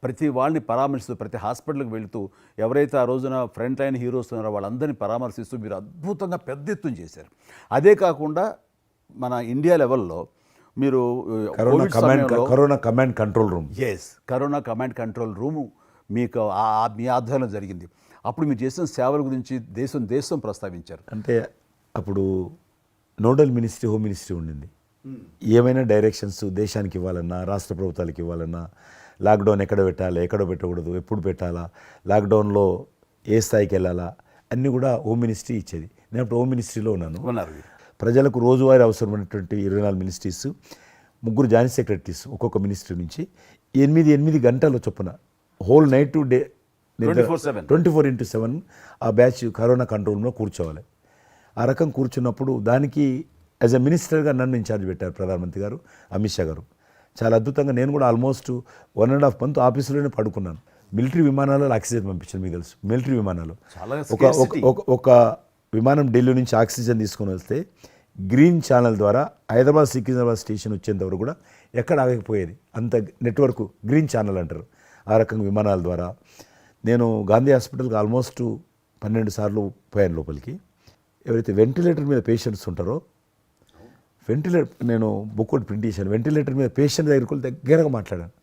ప్రతి వాళ్ళని పరామర్శిస్తూ, ప్రతి హాస్పిటల్కి వెళుతూ, ఎవరైతే ఆ రోజున ఫ్రంట్ లైన్ హీరోస్ ఉన్నారో వాళ్ళందరినీ పరామర్శిస్తూ మీరు అద్భుతంగా పెద్ద ఎత్తున చేశారు. అదే కాకుండా మన ఇండియా లెవెల్లో మీరు corona command control room, corona command control room మీకు మీ ఆధ్వర్యంలో జరిగింది. అప్పుడు మీరు చేసిన సేవల గురించి దేశం ప్రస్తావించారు. అంటే అప్పుడు నోడల్ మినిస్ట్రీ, హోమ్ మినిస్ట్రీ ఉండింది. ఏమైనా డైరెక్షన్స్ దేశానికి ఇవ్వాలన్నా, రాష్ట్ర ప్రభుత్వాలకు ఇవ్వాలన్నా, లాక్డౌన్ ఎక్కడ పెట్టాలి, ఎక్కడ పెట్టకూడదు, ఎప్పుడు పెట్టాలా, లాక్డౌన్లో ఏ స్థాయికి వెళ్ళాలా, అన్నీ కూడా హోమ్ మినిస్ట్రీ ఇచ్చేది. నేను అప్పుడు హోమ్ మినిస్ట్రీలో ఉన్నాను. ప్రజలకు రోజువారీ అవసరమైనటువంటి 24 మినిస్ట్రీస్, 3 జాయింట్ సెక్రటరీస్ ఒక్కొక్క మినిస్ట్రీ నుంచి 8 గంటల చొప్పున హోల్ నైట్ టు డే 24/7 ఆ బ్యాచ్ కరోనా కంట్రోల్ రూమ్లో కూర్చోవాలి. ఆ రకం కూర్చున్నప్పుడు దానికి యాజ్ ఎ మినిస్టర్గా నన్ను ఇన్ఛార్జ్ పెట్టారు ప్రధానమంత్రి గారు, అమిత్ షా గారు. చాలా అద్భుతంగా నేను కూడా ఆల్మోస్ట్ 1.5 మంత్ ఆఫీసులోనే పడుకున్నాను. మిలిటరీ విమానాలలో ఆక్సిజన్ పంపించాను, మీకు తెలుసు మిలిటరీ విమానాలు. చాలా ఒక విమానం ఢిల్లీ నుంచి ఆక్సిజన్ తీసుకొని వస్తే గ్రీన్ ఛానల్ ద్వారా హైదరాబాద్ సికింద్రాబాద్ స్టేషన్ వచ్చేంత వరకు కూడా ఎక్కడ ఆగకపోయేది. అంత నెట్వర్క్ గ్రీన్ ఛానల్ అంటారు. ఆ రకంగా విమానాల ద్వారా నేను గాంధీ హాస్పిటల్కి ఆల్మోస్ట్ 12 సార్లు పోయాను లోపలికి. ఎవరైతే వెంటిలేటర్ మీద పేషెంట్స్ ఉంటారో, నేను బుక్ ఒకటి ప్రింట్ చేశాను, వెంటిలేటర్ మీద పేషెంట్ దగ్గరికి వెళ్ళి దగ్గరగా మాట్లాడాను,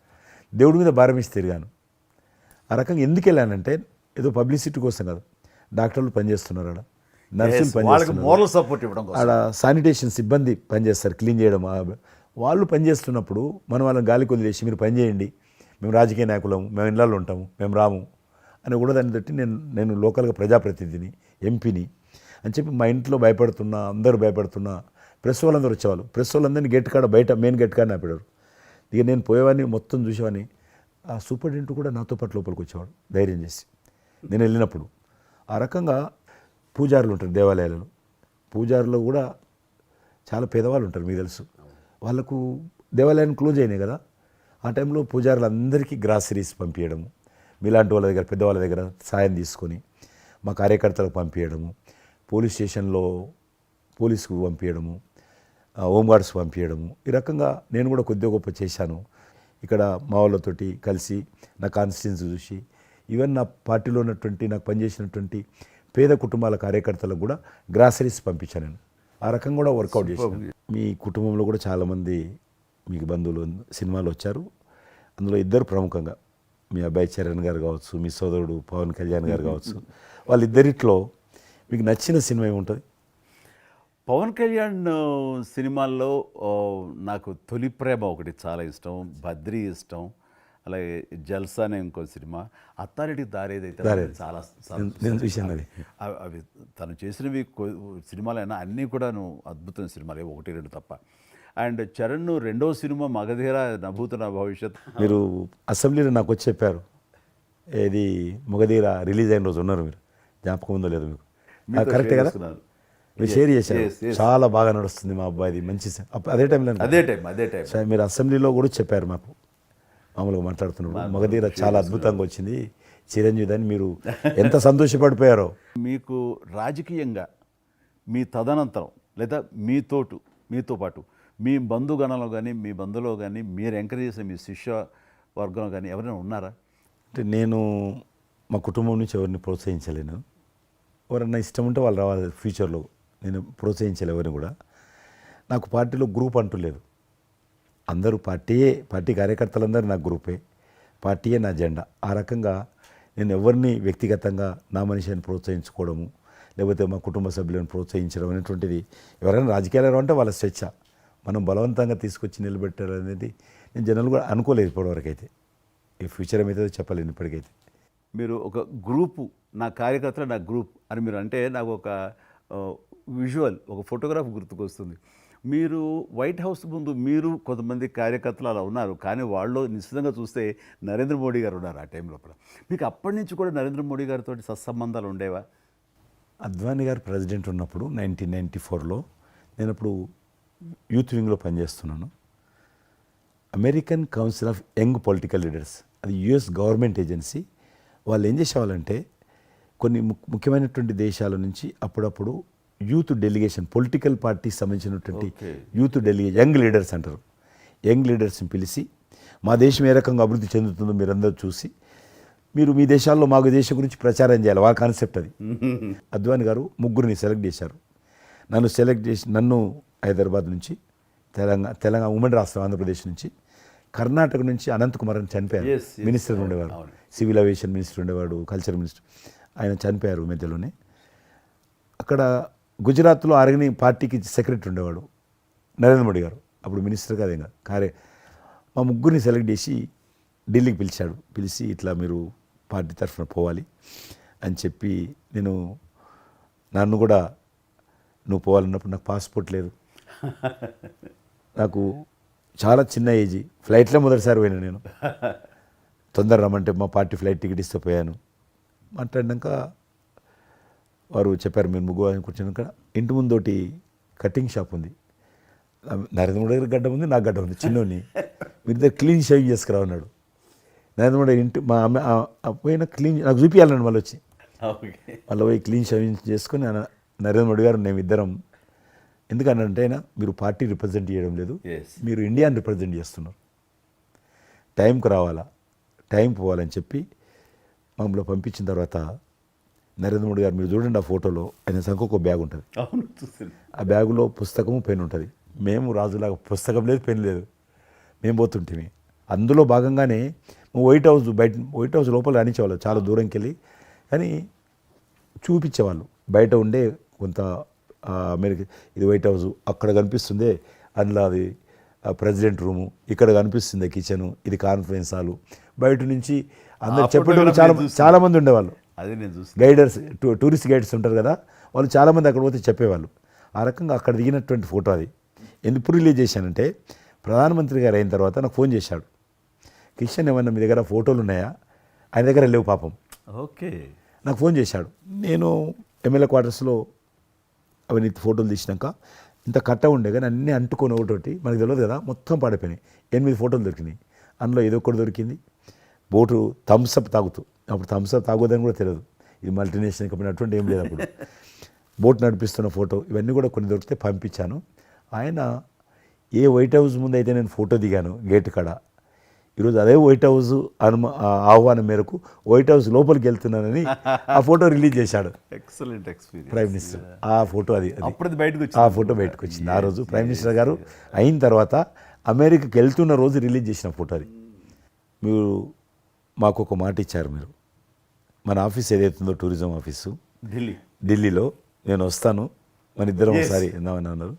దేవుడి మీద భారం ఇచ్చి తిరిగాను. ఆ రకంగా ఎందుకు వెళ్ళానంటే ఏదో పబ్లిసిటీ కోసం కాదు, డాక్టర్లు పనిచేస్తున్నారు ఆడ, నర్సులు పనిచేస్తున్నారు, మోరల్ సపోర్ట్ ఇవ్వడం కోసం. ఆడ శానిటేషన్ సిబ్బంది పనిచేస్తారు, క్లీన్ చేయడం. వాళ్ళు పనిచేస్తున్నప్పుడు మనం వాళ్ళని గాలికి వదిలేసి మీరు పని చేయండి, మేము రాజకీయ నాయకులము, మేము ఇళ్ళల్లో ఉంటాము, మేము రాము అని కూడా దాన్ని తట్టి నేను లోకల్గా ప్రజాప్రతినిధిని, ఎంపీని అని చెప్పి మా ఇంట్లో భయపడుతున్నా, అందరూ భయపడుతున్నా, ప్రెస్ వాళ్ళందరూ వచ్చేవాళ్ళు. ప్రెస్ వాళ్ళందరినీ గేట్ కాడ బయట మెయిన్ గేట్ కాడ ఆపాడు. ఇక నేను పోయేవాడిని, మొత్తం చూసేవాడిని. ఆ సూపరింటెండెంట్ కూడా నాతో పాటు లోపలికి వచ్చేవాడు ధైర్యం చేసి నేను వెళ్ళినప్పుడు. ఆ రకంగా పూజారులు ఉంటారు దేవాలయాలలో, పూజారులు కూడా చాలా పేదవాళ్ళు ఉంటారు, మీకు తెలుసు. వాళ్ళకు దేవాలయాన్ని క్లోజ్ అయినాయి కదా, ఆ టైంలో పూజారులు అందరికీ గ్రాసరీస్ పంపించడము, మీలాంటి వాళ్ళ దగ్గర పెద్దవాళ్ళ దగ్గర సాయం తీసుకొని మా కార్యకర్తలకు పంపించడము, పోలీస్ స్టేషన్లో పోలీసుకు పంపించడము, హోంగార్డ్స్ పంపించడము. ఈ రకంగా నేను కూడా కొద్దిగా గొప్ప చేశాను. ఇక్కడ మా వాళ్ళతోటి కలిసి నా కాన్స్టిట్యున్సీ చూసి ఈవెన్ నా పార్టీలో ఉన్నటువంటి నాకు పనిచేసినటువంటి పేద కుటుంబాల కార్యకర్తలకు కూడా గ్రాసరీస్ పంపించాను నేను. ఆ రకంగా కూడా వర్కౌట్ చేశాను. మీ కుటుంబంలో కూడా చాలామంది మీకు బంధువులు సినిమాలు వచ్చారు. అందులో ఇద్దరు ప్రముఖంగా, మీ అబ్బాయి చరణ్ గారు కావచ్చు, మీ సోదరుడు పవన్ కళ్యాణ్ గారు కావచ్చు. వాళ్ళిద్దరిట్లో మీకు నచ్చిన సినిమా ఏముంటుంది? పవన్ కళ్యాణ్ సినిమాల్లో నాకు తొలి ప్రేమ ఒకటి చాలా ఇష్టం, బద్రీ ఇష్టం, అలాగే జల్సా అనే ఇంకో సినిమా, అత్తారెడ్డి దారేదైతే చాలా నేను చూశాను అది. అవి తను చేసినవి సినిమాలైనా అన్నీ కూడాను అద్భుతమైన సినిమాలే, 1-2 తప్ప. అండ్ చరణ్ రెండో సినిమా మగధీర నభూత నా భవిష్యత్. మీరు అసెంబ్లీలో నాకు వచ్చి చెప్పారు, ఏది మగధీర రిలీజ్ అయిన రోజు ఉన్నారు మీరు, జ్ఞాపకం ఉందో లేదు మీకు? కరెక్టే కదా, మీరు షేర్ చేశారు. చాలా బాగా నడుస్తుంది మా అబ్బాయిది, మంచి అదే టైంలో మీరు అసెంబ్లీలో కూడా చెప్పారు మాకు, మామూలుగా మాట్లాడుతున్నారు, మగధీర చాలా అద్భుతంగా వచ్చింది చిరంజీవి అని. మీరు ఎంత సంతోషపడిపోయారో. మీకు రాజకీయంగా మీ తదనంతరం లేదా మీతో పాటు మీ బంధుగణంలో కానీ మీ బంధువులో కానీ మీరు ఎంకరేజ్ చేసిన మీ శిష్య వర్గంలో కానీ ఎవరైనా ఉన్నారా? అంటే నేను మా కుటుంబం నుంచి ఎవరిని ప్రోత్సహించలేను. ఎవరన్నా ఇష్టం ఉంటే వాళ్ళు రావాలి ఫ్యూచర్లో, నేను ప్రోత్సహించలే ఎవరిని కూడా. నాకు పార్టీలో గ్రూప్ అంటూ లేదు, అందరూ పార్టీ కార్యకర్తలందరూ నా గ్రూపే, పార్టీయే నా జెండా. ఆ రకంగా నేను ఎవరిని వ్యక్తిగతంగా నా మనిషిని ప్రోత్సహించుకోవడము, లేకపోతే మా కుటుంబ సభ్యులను ప్రోత్సహించడం అనేటువంటిది, ఎవరైనా రాజకీయాలు అంటే వాళ్ళ స్వేచ్ఛ, మనం బలవంతంగా తీసుకొచ్చి నిలబెట్టాలనేది నేను జనాలు కూడా అనుకోలేదు ఇప్పటివరకు అయితే. ఈ ఫ్యూచర్ ఏమైతే చెప్పలేను ఇప్పటికైతే. మీరు ఒక గ్రూపు, నా కార్యకర్తలు నా గ్రూప్ అని మీరు అంటే నాకు ఒక విజువల్, ఒక ఫోటోగ్రాఫ్ గుర్తుకొస్తుంది. మీరు వైట్ హౌస్ ముందు మీరు కొంతమంది కార్యకర్తలు అలా ఉన్నారు, కానీ వాళ్ళు నిశ్చితంగా చూస్తే నరేంద్ర మోడీ గారు ఉన్నారు ఆ టైం లోపల. మీకు అప్పటి నుంచి కూడా నరేంద్ర మోడీ గారితో సత్సంబంధాలు ఉండేవా? అద్వానీ గారు ప్రెసిడెంట్ ఉన్నప్పుడు 1994లో నేను అప్పుడు యూత్ వింగ్లో పనిచేస్తున్నాను. American council of young political leaders, అది యుఎస్ గవర్నమెంట్ ఏజెన్సీ. వాళ్ళు ఏం చేసేవాళ్ళంటే కొన్ని ముఖ్యమైనటువంటి దేశాల నుంచి అప్పుడప్పుడు యూత్ డెలిగేషన్, పొలిటికల్ పార్టీకి సంబంధించినటువంటి యూత్ డెలిగేషన్, యంగ్ లీడర్స్ అంటారు, యంగ్ లీడర్స్ని పిలిచి మా దేశం ఏ రకంగా అభివృద్ధి చెందుతుందో మీరందరూ చూసి మీరు మీ దేశాల్లో మాకు దేశం గురించి ప్రచారం చేయాలి, వాళ్ళ కాన్సెప్ట్ అది. అద్వానీ గారు ముగ్గురిని సెలెక్ట్ చేశారు. నన్ను హైదరాబాద్ నుంచి, తెలంగాణ ఉమ్మడి రాష్ట్రం ఆంధ్రప్రదేశ్ నుంచి, కర్ణాటక నుంచి అనంత్ కుమార్ అని చనిపోయారు, మినిస్టర్ ఉండేవారు, సివిల్ అవియేషన్ మినిస్టర్ ఉండేవాడు, కల్చర్ మినిస్టర్, ఆయన చనిపోయారు మధ్యలోనే. అక్కడ గుజరాత్లో ఆర్గనీ పార్టీకి సెక్రటరీ ఉండేవాడు నరేంద్ర మోడీ గారు, అప్పుడు మినిస్టర్ కాదు ఇంకా మా ముగ్గురిని సెలెక్ట్ చేసి ఢిల్లీకి పిలిచి ఇట్లా మీరు పార్టీ తరఫున పోవాలి అని చెప్పి, నన్ను కూడా నువ్వు పోవాలన్నప్పుడు నాకు పాస్పోర్ట్ లేదు, నాకు చాలా చిన్న ఏజీ, ఫ్లైట్లో మొదటిసారి పోయినా నేను, తొందర రమ్మంటే మా పార్టీ ఫ్లైట్ టికెట్ ఇస్తే పోయాను. మాట్లాడినాక వారు చెప్పారు మీరు ముగ్గురు అని కూర్చున్నాక ఇంటి ముందోటి కటింగ్ షాప్ ఉంది. నరేంద్ర మోడీ గారి గడ్డ ఉంది, నాకు గడ్డ ఉంది చిన్నోని. మీరు ఇద్దరు క్లీన్ షేవింగ్ చేసుకురా అన్నాడు. నరేంద్ర మోడీ ఇంటి మా అమ్మ పోయిన క్లీన్ నాకు చూపించాలండి మళ్ళీ వచ్చి మళ్ళీ పోయి క్లీన్ షేవింగ్ చేసుకొని నరేంద్ర మోడీ గారు మేము ఇద్దరం ఎందుకనంటే అయినా మీరు పార్టీ రిప్రజెంట్ చేయడం లేదు, మీరు ఇండియాని రిప్రజెంట్ చేస్తున్నారు, టైంకి రావాలా, టైం పోవాలని చెప్పి మమ్మల్ని పంపించిన తర్వాత నరేంద్ర మోడీ గారు మీరు చూడండి ఆ ఫోటోలో ఆయన సంఖ్య ఒక బ్యాగ్ ఉంటుంది. ఆ బ్యాగులో పుస్తకము పెన్ ఉంటుంది. మేము రాజులాగా పుస్తకం లేదు, పెన్ లేదు, మేము పోతుంటే అందులో భాగంగానే వైట్ హౌస్ లోపల రానిచ్చేవాళ్ళు చాలా దూరంకి వెళ్ళి, కానీ చూపించేవాళ్ళు బయట ఉండే కొంత అమెరికా ఇది వైట్ హౌస్ అక్కడ కనిపిస్తుంది, అందులో అది ప్రెసిడెంట్ రూము, ఇక్కడ కనిపిస్తుంది కిచెను, ఇది కాన్ఫరెన్స్ హాలు. బయట నుంచి అందరు చెప్పేటోళ్ళు చాలామంది ఉండేవాళ్ళు. అదే నేను చూసి గైడర్స్ టూరిస్ట్ గైడ్స్ ఉంటారు కదా, వాళ్ళు చాలామంది అక్కడ పోతే చెప్పేవాళ్ళు. ఆ రకంగా అక్కడ దిగినటువంటి ఫోటో అది. ఎందుకు రిలీజ్ చేశానంటే ప్రధానమంత్రి గారు అయిన తర్వాత నాకు ఫోన్ చేశాడు, కిషన్ ఏమన్నా మీ దగ్గర ఫోటోలు ఉన్నాయా? ఆయన దగ్గర లేవు పాపం. ఓకే, నాకు ఫోన్ చేశాడు. నేను ఎమ్మెల్యే క్వార్టర్స్లో అవన్నీ ఫోటోలు తీసినాక ఇంత కట్ట ఉండే కానీ అన్నీ అంటుకొని ఒకటి మనకు తెలియదు కదా, మొత్తం పాడిపోయినాయి. 8 ఫోటోలు దొరికినాయి. అందులో ఏదో ఒకటి దొరికింది బోటు థమ్స్అప్ తాగుతూ, అప్పుడు థమ్స్అప్ తాగొద్దని కూడా తెలియదు, ఇది మల్టీనేషనల్ కంపెనీ అటువంటి ఏం లేదు అప్పుడు. బోట్ నడిపిస్తున్న ఫోటో ఇవన్నీ కూడా కొన్ని దొరికితే పంపించాను. ఆయన ఏ వైట్ హౌస్ ముందు అయితే నేను ఫోటో దిగాను గేట్ కాడ, ఈరోజు అదే వైట్ హౌస్ ఆహ్వానం మేరకు వైట్ హౌస్ లోపలికి వెళ్తున్నానని ఆ ఫోటో రిలీజ్ చేశాడు. Excellent experience. ప్రైమ్ మినిస్టర్ ఆ ఫోటో అప్పుడు బయటకు ఆ ఫోటో బయటకు వచ్చింది. ఆ రోజు ప్రైమ్ మినిస్టర్ గారు అయిన తర్వాత అమెరికాకి వెళ్తున్న రోజు రిలీజ్ చేసిన ఫోటో అది. మీరు మాకు ఒక మాట ఇచ్చారు, మీరు మన ఆఫీస్ ఏదైతుందో టూరిజం ఆఫీసు ఢిల్లీలో నేను వస్తాను, మన ఇద్దరం ఒకసారి ఎందామని అన్నారు.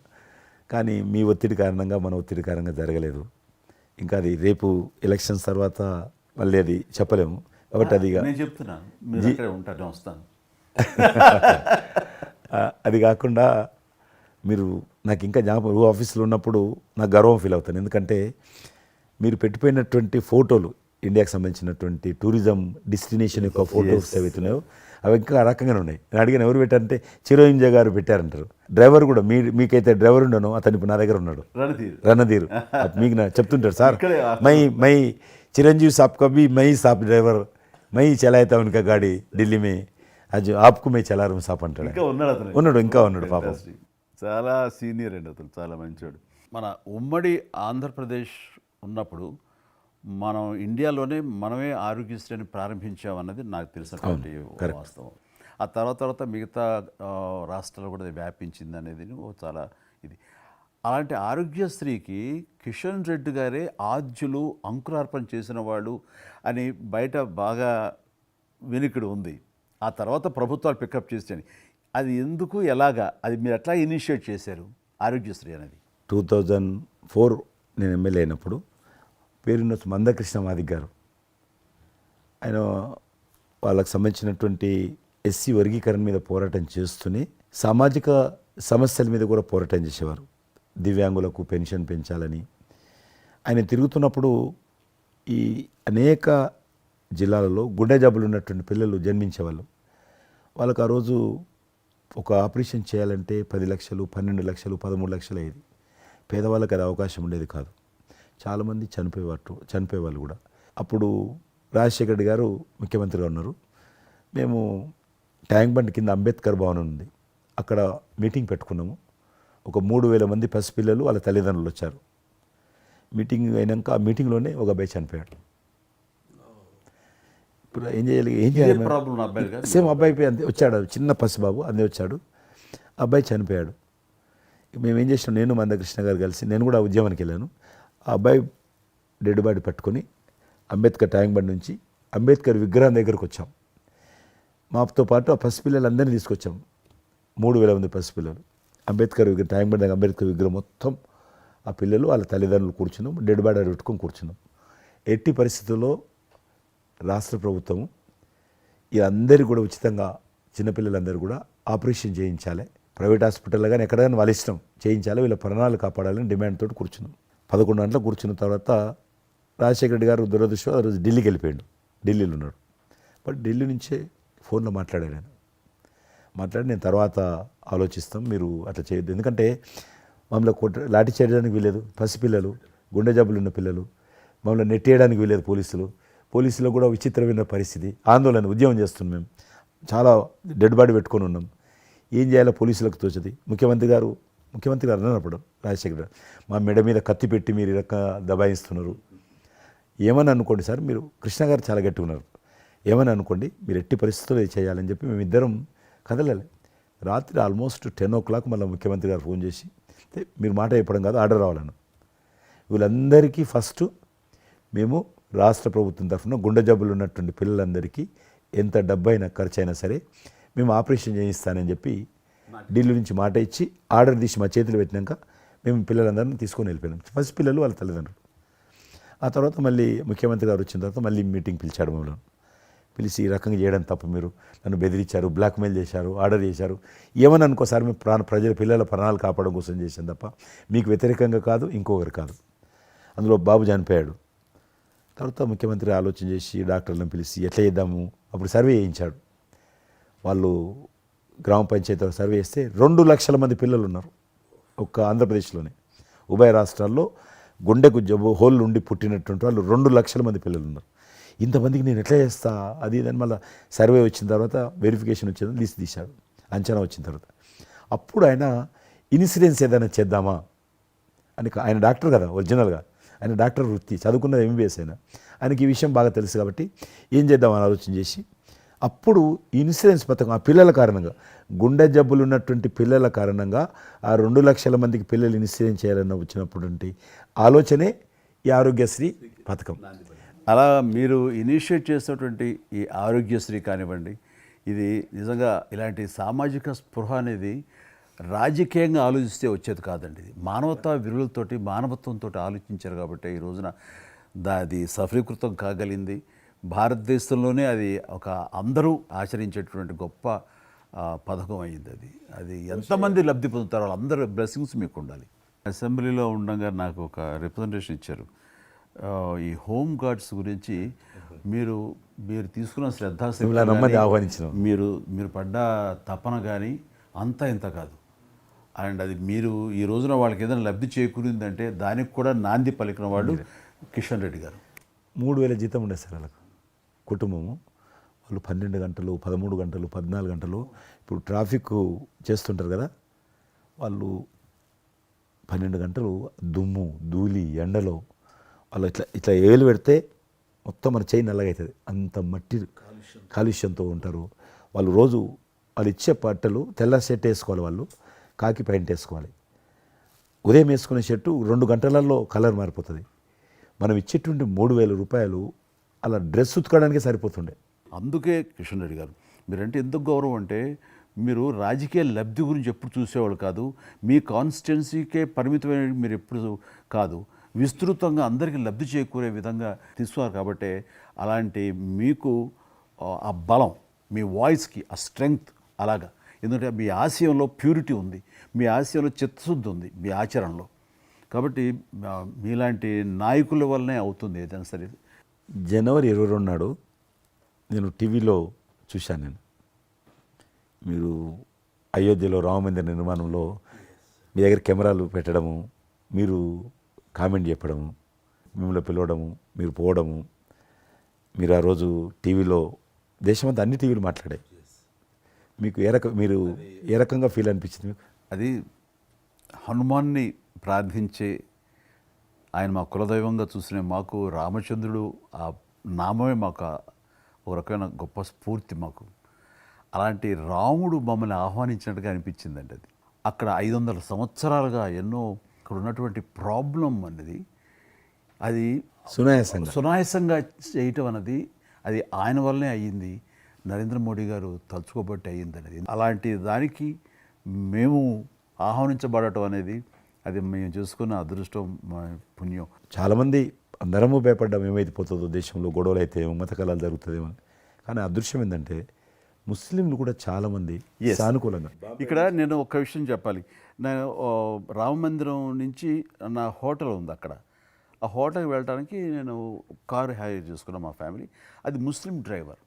కానీ మీ ఒత్తిడి కారణంగా మన ఒత్తిడి కారణంగా జరగలేదు. ఇంకా అది రేపు ఎలక్షన్స్ తర్వాత మళ్ళీ అది చెప్పలేము కాబట్టి అది వస్తాను. అది కాకుండా మీరు నాకు ఇంకా జ్ఞాపకం ఆఫీస్లో ఉన్నప్పుడు నాకు గర్వం ఫీల్ అవుతాను. ఎందుకంటే మీరు పెట్టిపోయినటువంటి ఫోటోలు ఇండియాకి సంబంధించినటువంటి టూరిజం డెస్టినేషన్ యొక్క ఫోటోస్ ఏవైతున్నాయో అవి ఇంకా ఆ రకంగానే ఉన్నాయి. నేను అడిగిన ఎవరు పెట్టారంటే చిరంజీవి గారు పెట్టారంటారు. డ్రైవర్ కూడా మీకైతే డ్రైవర్ ఉండను, అతను ఇప్పుడు నా దగ్గర ఉన్నాడు, రణధీర్. మీకు నా చెప్తుంటాడు, సార్ మై చిరంజీవి సాబ్ కभी మై సాబ్ డ్రైవర్ మై చలాయితా ఉనకా గాడి ఢిల్లీ మే అది ఆప్కు మై చలా రూమ్ సాప్ అంటాడు. ఇంకా ఉన్నాడు పాపం. చాలా సీనియర్ అండి అతను, చాలా మంచివాడు. మన ఉమ్మడి ఆంధ్రప్రదేశ్ ఉన్నప్పుడు మనం ఇండియాలోనే మనమే ఆరోగ్యశ్రీని ప్రారంభించామన్నది నాకు తెలిసినటువంటి వాస్తవం. ఆ తర్వాత మిగతా రాష్ట్రాలు కూడా వ్యాపించింది అనేది చాలా ఇది. అలాంటి ఆరోగ్యశ్రీకి కిషన్ రెడ్డి గారే ఆద్యులు, అంకురార్పణ చేసిన వాళ్ళు అని బయట బాగా వెనుకడు ఉంది. ఆ తర్వాత ప్రభుత్వాలు పికప్ చేసాయి. అది ఎందుకు, ఎలాగా, అది మీరు ఎట్లా ఇనిషియేట్ చేశారు ఆరోగ్యశ్రీ అనేది? 2004 నేను ఎమ్మెల్యే అయినప్పుడు పేరున్న మందకృష్ణ మాదిక్ గారు, ఆయన వాళ్ళకు సంబంధించినటువంటి ఎస్సీ వర్గీకరణ మీద పోరాటం చేస్తూనే సామాజిక సమస్యల మీద కూడా పోరాటం చేసేవారు. దివ్యాంగులకు పెన్షన్ పెంచాలని ఆయన తిరుగుతున్నప్పుడు ఈ అనేక జిల్లాలలో గుండె జబ్బులు ఉన్నటువంటి పిల్లలు జన్మించేవాళ్ళు. వాళ్ళకు ఆ రోజు ఒక ఆపరేషన్ చేయాలంటే 10 లక్షలు, 12 లక్షలు, 13 లక్షలు అయ్యేది. పేదవాళ్ళకి అది అవకాశం ఉండేది కాదు. చాలామంది చనిపోయేవాళ్ళు కూడా. అప్పుడు రాజశేఖర్ రెడ్డి గారు ముఖ్యమంత్రిగా ఉన్నారు. మేము ట్యాంక్ బండ్ కింద అంబేద్కర్ భవన్ ఉంది, అక్కడ మీటింగ్ పెట్టుకున్నాము. ఒక 3000 మంది పసిపిల్లలు వాళ్ళ తల్లిదండ్రులు వచ్చారు. మీటింగ్ అయినాక ఆ మీటింగ్లోనే ఒక అబ్బాయి చనిపోయాడు. ఇప్పుడు ఏం చేయాలి సేమ్ అబ్బాయి అంతే వచ్చాడు, చిన్న పసిబాబు అందే వచ్చాడు, అబ్బాయి చనిపోయాడు. మేము ఏం చేసినాం, నేను మందకృష్ణ గారు కలిసి, నేను కూడా ఉద్యమానికి వెళ్ళాను. ఆ అబ్బాయి డెడ్ బాడీ పట్టుకొని అంబేద్కర్ ట్యాంక్ బండ్ నుంచి అంబేద్కర్ విగ్రహం దగ్గరకు వచ్చాం. మాతో పాటు ఆ పసిపిల్లలందరినీ తీసుకొచ్చాం. 3000 మంది పసిపిల్లలు అంబేద్కర్ ట్యాంక్ బండ్ దగ్గర అంబేద్కర్ విగ్రహం మొత్తం ఆ పిల్లలు వాళ్ళ తల్లిదండ్రులు కూర్చున్నాం, డెడ్ బాడీ పెట్టుకొని కూర్చున్నాం. ఎట్టి పరిస్థితుల్లో రాష్ట్ర ప్రభుత్వము వీళ్ళందరూ కూడా ఉచితంగా చిన్నపిల్లలందరూ కూడా ఆపరేషన్ చేయించాలి, ప్రైవేట్ హాస్పిటల్లో కానీ ఎక్కడైనా వాళ్ళ ఇష్టం చేయించాలి, వీళ్ళ ప్రాణాలు కాపాడాలని డిమాండ్ తోటి కూర్చున్నాం. 11 గంటలకు కూర్చున్న తర్వాత రాజశేఖర రెడ్డి గారు దురదృష్టం ఆ రోజు ఢిల్లీకి వెళ్ళిపోయాడు. ఢిల్లీలో ఉన్నాడు. బట్ ఢిల్లీ నుంచే ఫోన్లో మాట్లాడాడు ఆయన. మాట్లాడి నేను తర్వాత ఆలోచిస్తాం, మీరు అట్లా చేయొద్దు. ఎందుకంటే మమ్మల్ని లాఠీ చేయడానికి వీలేదు, పసిపిల్లలు, గుండె జబ్బులు ఉన్న పిల్లలు, మమ్మల్ని నెట్టేయడానికి వీలేదు పోలీసులు కూడా విచిత్రమైన పరిస్థితి, ఆందోళన, ఉద్యమం చేస్తున్నాం మేము, చాలా డెడ్ బాడీ పెట్టుకొని ఉన్నాం. ఏం చేయాలో పోలీసులకు తోచది. ముఖ్యమంత్రి గారు అన్నప్పుడు రాజశేఖర్ గారు మా మెడ మీద కత్తి పెట్టి మీరు ఈ రకంగా దబాయిస్తున్నారు, ఏమని అనుకోండి సార్, మీరు కృష్ణ గారు చాలా గట్టిగా ఉన్నారు, ఏమని అనుకోండి, మీరు ఎట్టి పరిస్థితుల్లో ఇది చేయాలని చెప్పి మేమిద్దరం కదలాలి. రాత్రి ఆల్మోస్ట్ 10 o'clock మళ్ళీ ముఖ్యమంత్రి గారు ఫోన్ చేసి మీరు మాట చెప్పడం కాదు ఆర్డర్ రావాలను. వీళ్ళందరికీ ఫస్ట్ మేము రాష్ట్ర ప్రభుత్వం తరఫున గుండె జబ్బులు ఉన్నటువంటి పిల్లలందరికీ ఎంత డబ్బైనా ఖర్చు అయినా సరే మేము ఆపరేషన్ చేయిస్తానని చెప్పి ఢిల్లీ నుంచి మాట ఇచ్చి ఆర్డర్ తీసి మా చేతులు పెట్టినాక మేము పిల్లలందరినీ తీసుకొని వెళ్ళిపోయినాం. ఫస్ట్ పిల్లలు వాళ్ళ తల్లిదండ్రులు. ఆ తర్వాత మళ్ళీ ముఖ్యమంత్రి గారు వచ్చిన తర్వాత మళ్ళీ మీటింగ్ పిలిచాడు మమ్మల్ని. పిలిచి ఈ రకంగా చేయడం తప్పు, మీరు నన్ను బెదిరించారు, బ్లాక్మెయిల్ చేశారు, ఆర్డర్ చేశారు, ఏమని అనుకోసారి మేము ప్రజల పిల్లల ప్రాణాలు కాపాడడం కోసం చేశాం తప్ప మీకు వ్యతిరేకంగా కాదు, ఇంకొకరు కాదు. అందులో బాబు చనిపోయాడు. తర్వాత ముఖ్యమంత్రి ఆలోచన చేసి డాక్టర్లను పిలిచి ఎట్లా చేద్దాము, అప్పుడు సర్వే చేయించాడు. వాళ్ళు గ్రామ పంచాయతీలో సర్వే చేస్తే 2 లక్షల మంది పిల్లలు ఉన్నారు ఒక్క ఆంధ్రప్రదేశ్లోనే. ఉభయ రాష్ట్రాల్లో గుండెకు జబ్బు హోల్ ఉండి పుట్టినటువంటి వాళ్ళు 2 లక్షల మంది పిల్లలు ఉన్నారు. ఇంతమందికి నేను ఎట్లా చేస్తా అది ఇదని మళ్ళీ సర్వే వచ్చిన తర్వాత వెరిఫికేషన్ వచ్చిన లిస్ట్ తీశాడు, అంచనా వచ్చిన తర్వాత అప్పుడు ఆయన ఇన్సూరెన్స్ ఏదైనా చేద్దామా అని, ఆయన డాక్టర్ కదా ఒరిజినల్గా, ఆయన డాక్టర్ వృత్తి, చదువుకున్నది MBBS అయినా, ఆయనకి ఈ విషయం బాగా తెలుసు కాబట్టి ఏం చేద్దామని ఆలోచన చేసి అప్పుడు ఇన్సూరెన్స్ పథకం ఆ పిల్లల కారణంగా, గుండె జబ్బులు ఉన్నటువంటి పిల్లల కారణంగా ఆ 2 లక్షల మందికి పిల్లలు ఇన్సూరెన్స్ చేయాలన్న వచ్చినటువంటి ఆలోచనే ఈ ఆరోగ్యశ్రీ పథకం. అలా మీరు ఇనిషియేట్ చేసినటువంటి ఈ ఆరోగ్యశ్రీ కానివ్వండి, ఇది నిజంగా ఇలాంటి సామాజిక స్పృహ అనేది రాజకీయంగా ఆలోచిస్తే వచ్చేది కాదండి. ఇది మానవతా విలువలతోటి, మానవత్వంతో ఆలోచించారు కాబట్టి ఈ రోజున అది సఫలీకృతం కాగలిగింది. భారతదేశంలోనే అది ఒక అందరూ ఆచరించేటువంటి గొప్ప పథకం అయింది. అది ఎంతమంది లబ్ధి పొందుతారో వాళ్ళందరూ బ్లెస్సింగ్స్ మీకు ఉండాలి. అసెంబ్లీలో ఉండగా నాకు ఒక రిప్రజెంటేషన్ ఇచ్చారు. ఈ హోమ్ గార్డ్స్ గురించి మీరు తీసుకున్న ఆహ్వానించిన మీరు పడ్డ తపన కానీ అంతా ఇంత కాదు. అండ్ అది మీరు ఈ రోజున వాళ్ళకి ఏదైనా లబ్ధి చేకూరిందంటే దానికి కూడా నాంది పలికిన వాళ్ళు కిషన్ రెడ్డి గారు. 3,000 జీతం ఉండేది సార్ వాళ్ళకు, కుటుంబము. వాళ్ళు 12 గంటలు, 13 గంటలు, 14 గంటలు, ఇప్పుడు ట్రాఫిక్ చేస్తుంటారు కదా, వాళ్ళు 12 గంటలు దుమ్ము ధూళి ఎండలో వాళ్ళు ఇట్లా ఏలు పెడితే మొత్తం మన చేయి నల్లగవుతుంది, అంత మట్టి కాలుష్యంతో ఉంటారు వాళ్ళు. రోజు వాళ్ళు ఇచ్చే బట్టలు తెల్ల షర్ట్ వేసుకోవాలి, వాళ్ళు కాకి ప్యాంట్ వేసుకోవాలి. ఉదయం వేసుకునే షర్టు 2 గంటలలో కలర్ మారిపోతుంది. మనం ఇచ్చేటువంటి 3,000 రూపాయలు అలా డ్రెస్ ఉతకడానికే సరిపోతుండే. అందుకే కిషన్ రెడ్డి గారు మీరంటే ఎందుకు గౌరవం అంటే, మీరు రాజకీయ లబ్ధి గురించి ఎప్పుడు చూసేవాళ్ళు కాదు, మీ కాన్స్టిట్యున్సీకే పరిమితమైన మీరు ఎప్పుడు కాదు, విస్తృతంగా అందరికీ లబ్ధి చేకూరే విధంగా తీసుకున్నారు. కాబట్టి అలాంటి మీకు ఆ బలం, మీ వాయిస్కి ఆ స్ట్రెంగ్త్ అలాగా, ఎందుకంటే మీ ఆశయంలో ప్యూరిటీ ఉంది, మీ ఆశయంలో చిత్తశుద్ధి ఉంది మీ ఆచరణలో. కాబట్టి మీలాంటి నాయకుల వల్లనే అవుతుంది ఏదైనా సరే. జనవరి 22 నాడు నేను టీవీలో చూశాను, మీరు అయోధ్యలో రామమందిర నిర్మాణంలో మీ దగ్గర కెమెరాలు పెట్టడము, మీరు కామెంట్ చెప్పడము, మిమ్మల్ని పిలవడము, మీరు పోవడము, మీరు ఆ రోజు టీవీలో దేశమంతా అన్ని టీవీలు మాట్లాడాయి. మీకు మీరు ఏ రకంగా ఫీల్ అనిపించింది మీకు? అది హనుమాన్ని ప్రార్థించే ఆయన మా కులదైవంగా చూసిన మాకు రామచంద్రుడు ఆ నామమే మాకు ఒక రకమైన గొప్ప స్ఫూర్తి మాకు. అలాంటి రాముడు మమ్మల్ని ఆహ్వానించినట్టుగా అనిపించిందండి. అది అక్కడ 500 సంవత్సరాలుగా ఎన్నో అక్కడ ఉన్నటువంటి ప్రాబ్లం అనేది అది సునాయాసంగా చేయటం అన్నది అది ఆయన వల్లనే అయ్యింది, నరేంద్ర మోడీ గారు తలుచుకోబట్టి అయ్యింది అనేది. అలాంటి దానికి మేము ఆహ్వానించబడటం అనేది అది మేము చేసుకున్న అదృష్టం, పుణ్యం. చాలామంది అందరము భయపడ్డాం ఏమైపోతుందో, దేశంలో గొడవలు అయితే మత కళాలు జరుగుతుందేమో. కానీ అదృశ్యం ఏంటంటే ముస్లింలు కూడా చాలామంది సానుకూలంగా. ఇక్కడ నేను ఒక విషయం చెప్పాలి. నేను రామ మందిరం నుంచి నా హోటల్ ఉంది అక్కడ, ఆ హోటల్కి వెళ్ళడానికి నేను కారు హైర్ చేసుకున్నాను మా ఫ్యామిలీ. అది ముస్లిం డ్రైవర్.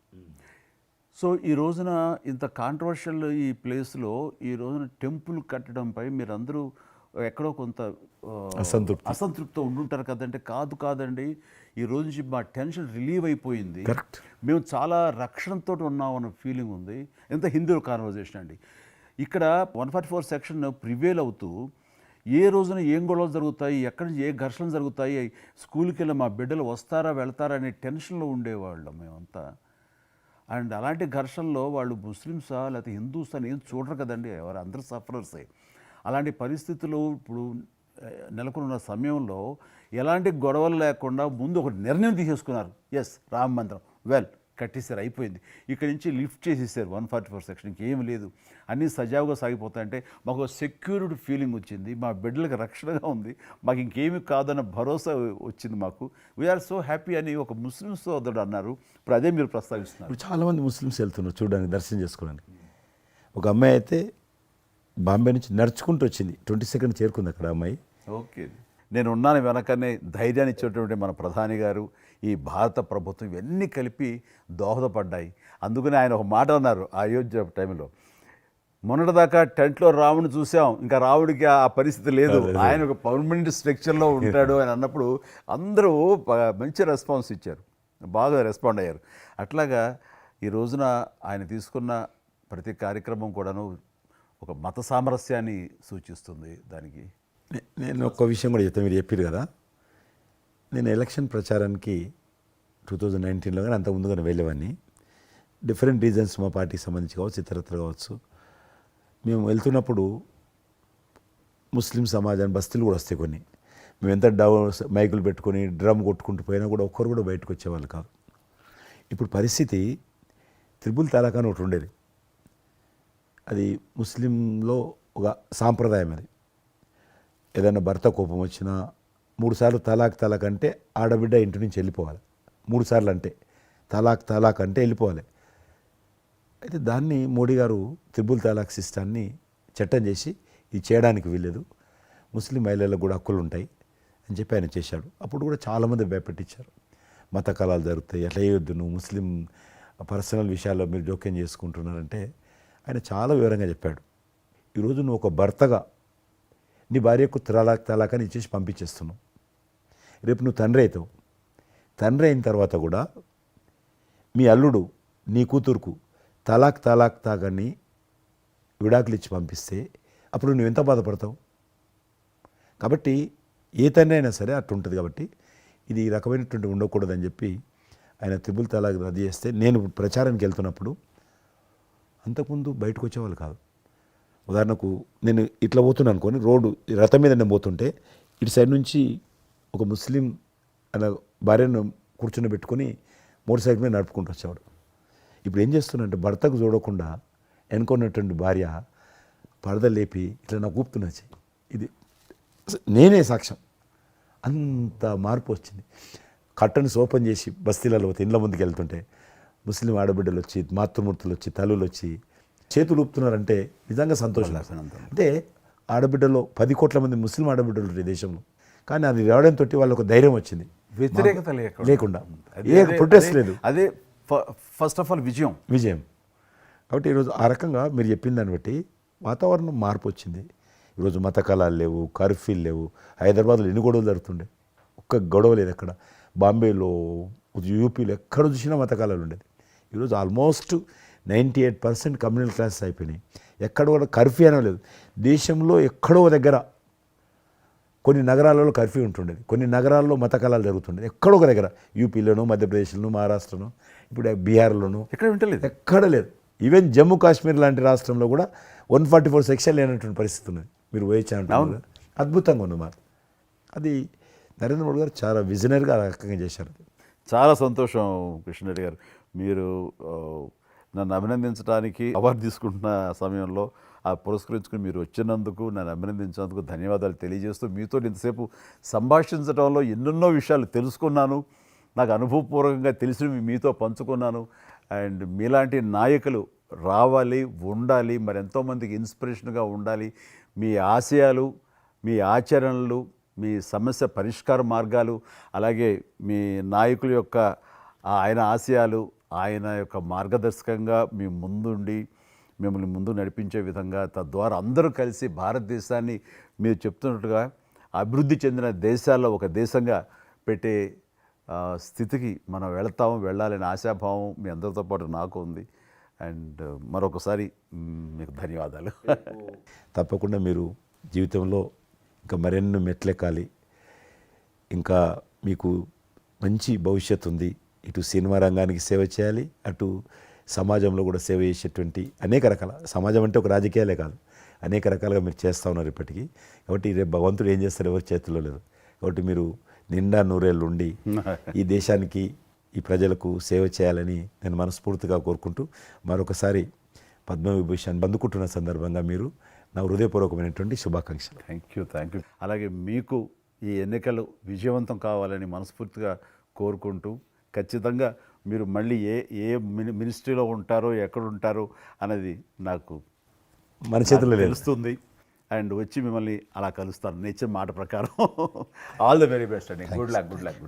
సో ఈ రోజున ఇంత కాంట్రవర్షియల్ ఈ ప్లేస్లో ఈ రోజున టెంపుల్ కట్టడంపై మీరందరూ ఎక్కడో కొంత అసంతృప్తితో ఉండుంటారు కదంటే. కాదండి, ఈ రోజు నుంచి మా టెన్షన్ రిలీవ్ అయిపోయింది, కరెక్ట్, మేము చాలా రక్షణతో ఉన్నాం అన్న ఫీలింగ్ ఉంది. ఎంత హిందూ కాన్వర్జేషన్ అండి. ఇక్కడ 144 సెక్షన్ ప్రివేల్ అవుతూ ఏ రోజున ఏం గొడవలు జరుగుతాయి, ఎక్కడి నుంచి ఏ ఘర్షణలు జరుగుతాయి, స్కూల్కి వెళ్ళి మా బిడ్డలు వస్తారా వెళ్తారా అనే టెన్షన్లో ఉండేవాళ్ళం మేమంతా. అండ్ అలాంటి ఘర్షణలో వాళ్ళు ముస్లిమ్సా లేకపోతే హిందూస్ అని ఏం చూడరు కదండి, ఎవరు అందరూ సఫరర్సే. అలాంటి పరిస్థితులు ఇప్పుడు నెలకొన్న సమయంలో ఎలాంటి గొడవలు లేకుండా ముందు ఒక నిర్ణయం తీసేసుకున్నారు. ఎస్, రామ మందిరం వెల్ కట్టేశారు, అయిపోయింది. ఇక్కడి నుంచి లిఫ్ట్ చేసేసారు 144 సెక్షన్, ఇంకేం లేదు, అన్నీ సజావుగా సాగిపోతాయంటే మాకు సెక్యూర్డ్ ఫీలింగ్ వచ్చింది, మా బిడ్డలకు రక్షణగా ఉంది, మాకు ఇంకేమీ కాదన్న భరోసా వచ్చింది మాకు. వీఆర్ సో హ్యాపీ అని ఒక ముస్లిం సోదరుడు అన్నారు. ఇప్పుడు అదే మీరు ప్రస్తావిస్తున్నారు. ఇప్పుడు చాలామంది ముస్లిమ్స్ వెళ్తున్నారు చూడడానికి, దర్శనం చేసుకోవడానికి. ఒక అమ్మాయి అయితే బాంబే నుంచి నడుచుకుంటూ వచ్చింది, 22nd చేరుకుంది అక్కడ అమ్మాయి. ఓకే, నేను ఉన్నాను వెనకనే ధైర్యాన్ని ఇచ్చేటువంటి మన ప్రధాని గారు, ఈ భారత ప్రభుత్వం ఇవన్నీ కలిపి దోహదపడ్డాయి. అందుకని ఆయన ఒక మాట అన్నారు అయోధ్య టైంలో, మొన్నటిదాకా టెంట్లో రాముడిని చూసాం, ఇంకా రావుడికి ఆ పరిస్థితి లేదు, ఆయన ఒక పర్మనెంట్ స్ట్రక్చర్లో ఉంటాడు అని అన్నప్పుడు అందరూ మంచి రెస్పాన్స్ ఇచ్చారు, బాగా రెస్పాండ్ అయ్యారు. అట్లాగా ఈ రోజున ఆయన తీసుకున్న ప్రతి కార్యక్రమం కూడాను ఒక మత సామరస్యాన్ని సూచిస్తుంది. దానికి నేను ఒక విషయం కూడా చెప్తాను, మీరు చెప్పారు కదా, నేను ఎలక్షన్ ప్రచారానికి 2019లో కానీ అంత ముందుగానే వెళ్ళేవాడిని. డిఫరెంట్ రీజన్స్ మా పార్టీకి సంబంధించి కావచ్చు, ఇతరత్ర కావచ్చు. మేము వెళ్తున్నప్పుడు ముస్లిం సమాజాన్ని బస్తీలు కూడా వస్తాయి కొన్ని, మేము ఎంత మైకులు పెట్టుకొని డ్రమ్ కొట్టుకుంటూ పోయినా కూడా ఒక్కరు కూడా బయటకు వచ్చేవాళ్ళు కాదు. ఇప్పుడు పరిస్థితి త్రిపుల్ తలాక్ అని ఒకటి ఉండేది, అది ముస్లింలో ఒక సాంప్రదాయం. అది ఏదైనా భర్త కోపం వచ్చినా 3 సార్లు తలాక్ అంటే ఆడబిడ్డ ఇంటి నుంచి వెళ్ళిపోవాలి. 3 సార్లు అంటే తలాక్ అంటే వెళ్ళిపోవాలి. అయితే దాన్ని మోడీ గారు త్రిపుల్ తలాక్ సిస్టాన్ని చట్టం చేసి ఇది చేయడానికి వీల్లేదు, ముస్లిం మహిళలకు కూడా హక్కులు ఉంటాయి అని చెప్పి ఆయన చేశాడు. అప్పుడు కూడా చాలామంది భయపెట్టించారు, మత కళాలు జరుగుతాయి, అట్లా వేయొద్దు, నువ్వు ముస్లిం పర్సనల్ విషయాల్లో మీరు జోక్యం చేసుకుంటున్నారంటే ఆయన చాలా వివరంగా చెప్పాడు. ఈరోజు నువ్వు ఒక భర్తగా నీ భార్యకు తలాక్ అని ఇచ్చేసి పంపించేస్తున్నావు. రేపు నువ్వు తండ్రి అవుతావు, తండ్రి అయిన తర్వాత కూడా మీ అల్లుడు నీ కూతురుకు తలాక్ తాగని విడాకులు ఇచ్చి పంపిస్తే అప్పుడు నువ్వు ఎంత బాధపడతావు? కాబట్టి ఏ తండ్రి అయినా సరే అట్లా ఉంటుంది. కాబట్టి ఇది ఈ రకమైనటువంటి ఉండకూడదని చెప్పి ఆయన త్రిపుల్ తలాక్ రద్దు చేస్తే, నేను ప్రచారానికి వెళ్తున్నప్పుడు అంతకుముందు బయటకు వచ్చేవాళ్ళు కాదు. ఉదాహరణకు నేను ఇట్లా పోతున్నాను అనుకోని, రోడ్డు రథం మీద నేను పోతుంటే ఇటు సైడ్ నుంచి ఒక ముస్లిం అన్న భార్యను కూర్చుని పెట్టుకొని మోటార్ సైకిల్ మీద నడుపుకుంటూ వచ్చేవాడు. ఇప్పుడు ఏం చేస్తున్నంటే భర్తకు చూడకుండా వెనుకున్నటువంటి భార్య పరద లేపి ఇట్లా నాకు ఊపుతున్నచ్చి, ఇది నేనే సాక్ష్యం, అంత మార్పు వచ్చింది. కట్టన్స్ ఓపెన్ చేసి బస్తీలలో ఇండ్ల ముందుకు వెళ్తుంటే ముస్లిం ఆడబిడ్డలు వచ్చి, మాతృమూర్తులు వచ్చి, తల్లులు వచ్చి చేతులు ఊపుతున్నారంటే నిజంగా సంతోషం. అంటే ఆడబిడ్డలో 10 కోట్ల మంది ముస్లిం ఆడబిడ్డలు ఉంటారు దేశంలో, కానీ అది రావడంతో వాళ్ళకు ధైర్యం వచ్చింది, వ్యతిరేకత లేకుండా ఏ ప్రొటెస్ట్ లేదు. అదే ఫస్ట్ ఆఫ్ ఆల్ విజయం. కాబట్టి ఈరోజు ఆ రకంగా మీరు చెప్పిన దాన్ని బట్టి వాతావరణం మార్పు వచ్చింది. ఈరోజు మత కళాలు లేవు, కర్ఫ్యూలు లేవు. హైదరాబాద్లో ఎన్ని గొడవలు జరుగుతుండే, ఒక్క గొడవ లేదు ఎక్కడ. బాంబేలో, యూపీలో ఎక్కడ చూసినా మత కళాలు ఉండేది. ఈరోజు ఆల్మోస్ట్ 98% కమ్యూనల్ క్లాసెస్ అయిపోయినాయి. ఎక్కడ కూడా కర్ఫ్యూ అనో లేదు. దేశంలో ఎక్కడో దగ్గర కొన్ని నగరాలలో కర్ఫ్యూ ఉంటుండేది, కొన్ని నగరాల్లో మత కళాలు జరుగుతుండేది. ఎక్కడో ఒక దగ్గర యూపీలోను, మధ్యప్రదేశ్లోను, మహారాష్ట్రను, ఇప్పుడు బీహార్లోను ఎక్కడ లేదు. ఈవెన్ జమ్మూ కాశ్మీర్ లాంటి రాష్ట్రంలో కూడా 144 సెక్షన్ లేనటువంటి పరిస్థితి ఉన్నది. మీరు వేయించాను, అద్భుతంగా ఉంది మాట. అది నరేంద్ర మోడీ గారు చాలా విజనరీగా ఆ రకంగా చేశారు. చాలా సంతోషం కృష్ణరెడ్డి గారు, మీరు నన్ను అభినందించడానికి అవార్డు తీసుకుంటున్న సమయంలో ఆ పురస్కరించుకుని మీరు వచ్చినందుకు, నన్ను అభినందించినందుకు ధన్యవాదాలు తెలియజేస్తూ, మీతో ఇంతసేపు సంభాషించడంలో ఎన్నెన్నో విషయాలు తెలుసుకున్నాను, నాకు అనుభవపూర్వకంగా తెలిసినవి మీతో పంచుకున్నాను. అండ్ మీలాంటి నాయకులు రావాలి, ఉండాలి, మరి ఎంతోమందికి ఇన్స్పిరేషన్గా ఉండాలి. మీ ఆశయాలు, మీ ఆచరణలు, మీ సమస్య పరిష్కార మార్గాలు, అలాగే మీ నాయకుల యొక్క ఆయన ఆశయాలు, ఆయన యొక్క మార్గదర్శకంగా మీ ముందుండి మిమ్మల్ని ముందు నడిపించే విధంగా, తద్వారా అందరూ కలిసి భారతదేశాన్ని మీరు చెప్తున్నట్టుగా అభివృద్ధి చెందిన దేశాల్లో ఒక దేశంగా పెట్టే స్థితికి మనం వెళ్ళాలనే ఆశాభావం మీ అందరితో పాటు నాకు ఉంది. అండ్ మరొకసారి మీకు ధన్యవాదాలు. తప్పకుండా మీరు జీవితంలో ఇంకా మరెన్నో మెట్లెక్కాలి, ఇంకా మీకు మంచి భవిష్యత్తు ఉంది. ఇటు సినిమా రంగానికి సేవ చేయాలి, అటు సమాజంలో కూడా సేవ చేసేటువంటి అనేక రకాల, సమాజం అంటే ఒక రాజకీయాలే కాదు, అనేక రకాలుగా మీరు చేస్తూ ఉన్నారు ఇప్పటికీ. కాబట్టి రేపు భగవంతుడు ఏం చేస్తారు ఎవరి చేతిలో లేదు. కాబట్టి మీరు నిండా నూరేళ్ళు ఉండి ఈ దేశానికి, ఈ ప్రజలకు సేవ చేయాలని నేను మనస్ఫూర్తిగా కోరుకుంటూ, మరొకసారి పద్మవిభూషణ్ అందుకుంటున్న సందర్భంగా మీరు నా హృదయపూర్వకమైనటువంటి శుభాకాంక్షలు. Thank you. అలాగే మీకు ఈ ఎన్నికలు విజయవంతం కావాలని మనస్ఫూర్తిగా కోరుకుంటూ, ఖచ్చితంగా మీరు మళ్ళీ ఏ మినిస్ట్రీలో ఉంటారో, ఎక్కడ ఉంటారో అనేది నాకు మన చేతుల్లో లేదు. తెలుస్తుంది. అండ్ వచ్చి మిమ్మల్ని అలా కలుస్తాను నేచర్ మాట ప్రకారం. ఆల్ ద వెరీ బెస్ట్ అండి. Good luck.